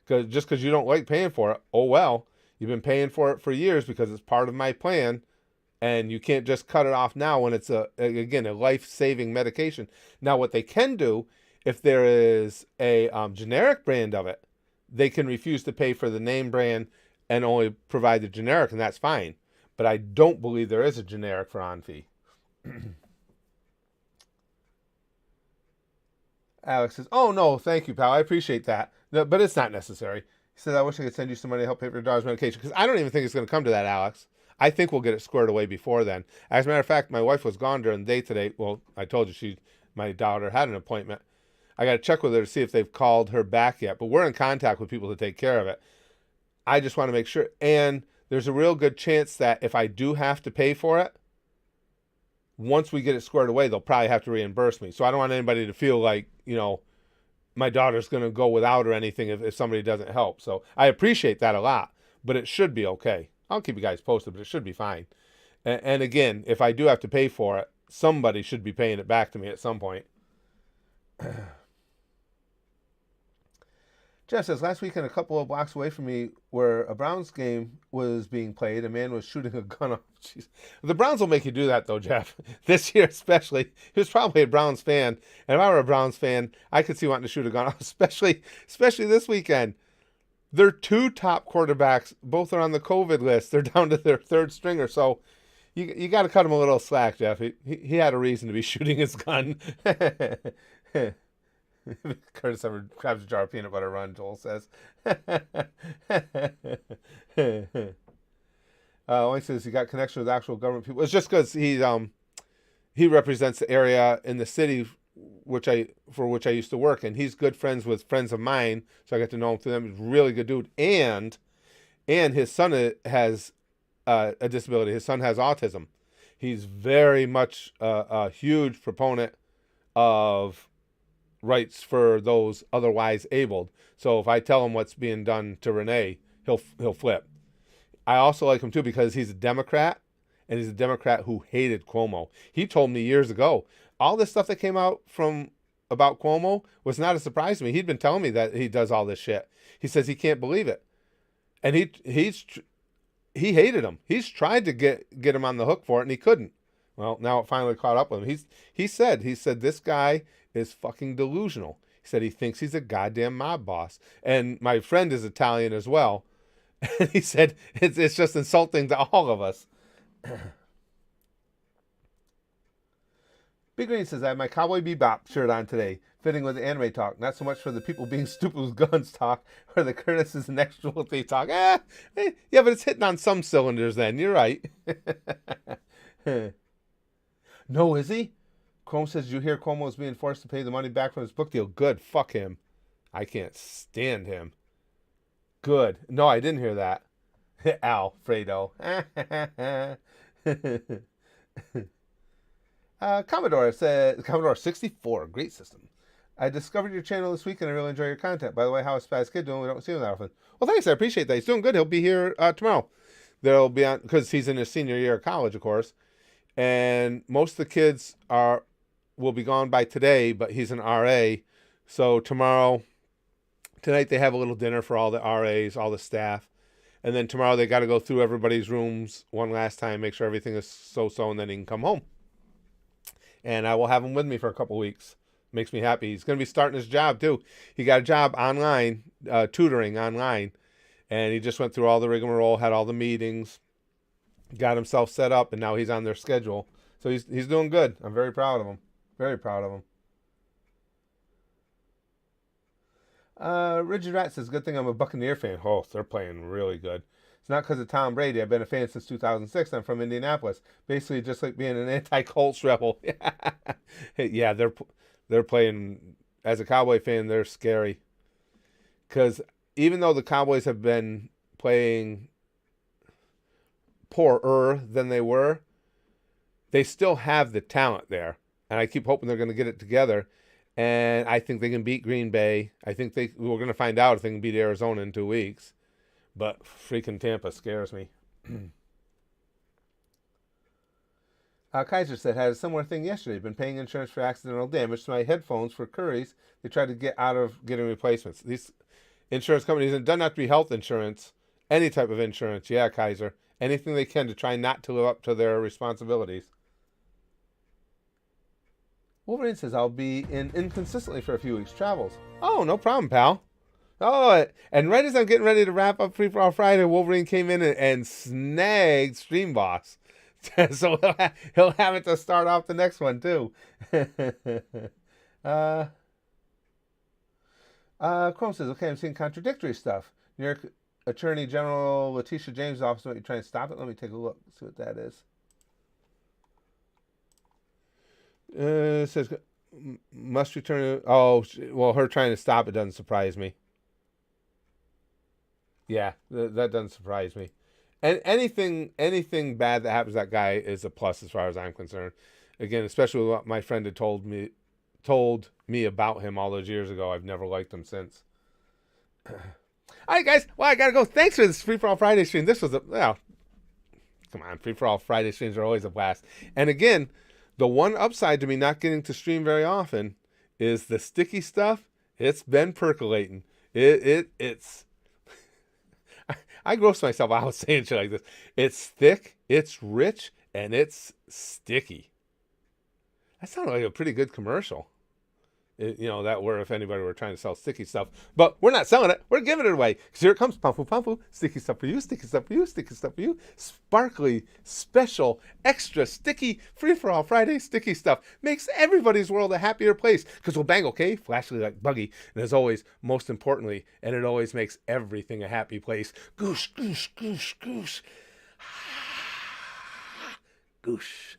Just because you don't like paying for it, oh well, you've been paying for it for years because it's part of my plan, and you can't just cut it off now when it's again a life-saving medication. Now, what they can do, if there is a generic brand of it, they can refuse to pay for the name brand and only provide the generic, and that's fine. But I don't believe there is a generic for Onfi. Alex says, oh, no, thank you, pal. I appreciate that. No, but it's not necessary. He says, I wish I could send you some money to help pay for your daughter's medication. Because I don't even think it's going to come to that, Alex. I think we'll get it squared away before then. As a matter of fact, my wife was gone during the day today. Well, I told you my daughter had an appointment. I got to check with her to see if they've called her back yet. But we're in contact with people to take care of it. I just want to make sure. And there's a real good chance that if I do have to pay for it, once we get it squared away, they'll probably have to reimburse me. So I don't want anybody to feel like, my daughter's going to go without or anything if somebody doesn't help. So I appreciate that a lot, but it should be okay. I'll keep you guys posted, but it should be fine. And again, if I do have to pay for it, somebody should be paying it back to me at some point. Jeff says, last weekend, a couple of blocks away from me, where a Browns game was being played, a man was shooting a gun off. Jeez. The Browns will make you do that, though, Jeff. This year especially. He was probably a Browns fan. And if I were a Browns fan, I could see wanting to shoot a gun off, especially this weekend. Their two top quarterbacks, both are on the COVID list. They're down to their third stringer. So you got to cut him a little slack, Jeff. He had a reason to be shooting his gun. Curtis ever grabs a jar of peanut butter run, Joel says. He says he got connection with actual government people. It's just because he represents the area in the city for which I used to work, and he's good friends with friends of mine, so I got to know him through them. He's a really good dude, and his son has a disability. His son has autism. He's very much a huge proponent of rights for those otherwise abled. So if I tell him what's being done to Renee, he'll flip. I also like him too because he's a Democrat, and he's a Democrat who hated Cuomo. He told me years ago, all this stuff that came out about Cuomo was not a surprise to me. He'd been telling me that he does all this shit. He says he can't believe it, and he hated him. He's tried to get him on the hook for it, and he couldn't. Well, now it finally caught up with him. He said this guy is fucking delusional. He said he thinks he's a goddamn mob boss. And my friend is Italian as well. And he said it's just insulting to all of us. Big Green says, I have my Cowboy Bebop shirt on today, fitting with the anime talk. Not so much for the people being stupid with guns talk, or the Curtis's next cruelty talk. Yeah, but it's hitting on some cylinders then. You're right. No, is he? Cuomo says, did you hear Cuomo is being forced to pay the money back from his book deal? Good. Fuck him. I can't stand him. Good. No, I didn't hear that. Alfredo. Commodore 64. Great system. I discovered your channel this week and I really enjoy your content. By the way, how is Spaz Kid doing? We don't see him that often. Well, thanks. I appreciate that. He's doing good. He'll be here tomorrow. There'll be on, because he's in his senior year of college, of course. And most of the kids will be gone by today, but he's an RA. So tonight they have a little dinner for all the RAs, all the staff. And then tomorrow they got to go through everybody's rooms one last time, make sure everything is so-so, and then he can come home. And I will have him with me for a couple weeks. Makes me happy. He's going to be starting his job, too. He got a job online, tutoring online. And he just went through all the rigmarole, had all the meetings, got himself set up, and now he's on their schedule. So he's doing good. I'm very proud of him. Very proud of him. Rigid Rat says, good thing I'm a Buccaneer fan. Oh, they're playing really good. It's not because of Tom Brady. I've been a fan since 2006. I'm from Indianapolis. Basically, just like being an anti-Colts rebel. Yeah, they're playing. As a Cowboy fan, they're scary. Because even though the Cowboys have been playing poorer than they were, they still have the talent there. And I keep hoping they're going to get it together. And I think they can beat Green Bay. I think we're going to find out if they can beat Arizona in 2 weeks. But freaking Tampa scares me. Kaiser said, had a similar thing yesterday. Been paying insurance for accidental damage to my headphones for Curry's. They tried to get out of getting replacements. These insurance companies, and it doesn't have to be health insurance, any type of insurance. Yeah, Kaiser. Anything they can to try not to live up to their responsibilities. Wolverine says, I'll be in inconsistently for a few weeks. Travels. Oh, no problem, pal. Oh, and right as I'm getting ready to wrap up Free For All Friday, Wolverine came in and snagged Stream Boss. So he'll have it to start off the next one, too. Chrome says, okay, I'm seeing contradictory stuff. New York Attorney General Letitia James' office might be trying to stop it. Let me take a look, see what that is. It says, must return. Oh, well, her trying to stop it doesn't surprise me. Yeah, that doesn't surprise me. And anything bad that happens to that guy is a plus as far as I'm concerned. Again, especially what my friend had told me about him all those years ago. I've never liked him since. All right, guys. Well, I gotta go. Thanks for this Free For All Friday stream. This was come on, Free For All Friday streams are always a blast. And again, the one upside to me not getting to stream very often is the sticky stuff. It's been percolating. It's. I gross myself out saying shit like this. It's thick, it's rich, and it's sticky. That sounded like a pretty good commercial. That were if anybody were trying to sell sticky stuff. But we're not selling it. We're giving it away. Because here it comes. Pumfu, pumfu. Sticky stuff for you. Sticky stuff for you. Sticky stuff for you. Sparkly, special, extra sticky, Free For All Friday sticky stuff. Makes everybody's world a happier place. Because we'll bang, okay? Flashly like Buggy. And as always, most importantly, and it always makes everything a happy place. Goosh, goosh, goosh, goosh. Goosh.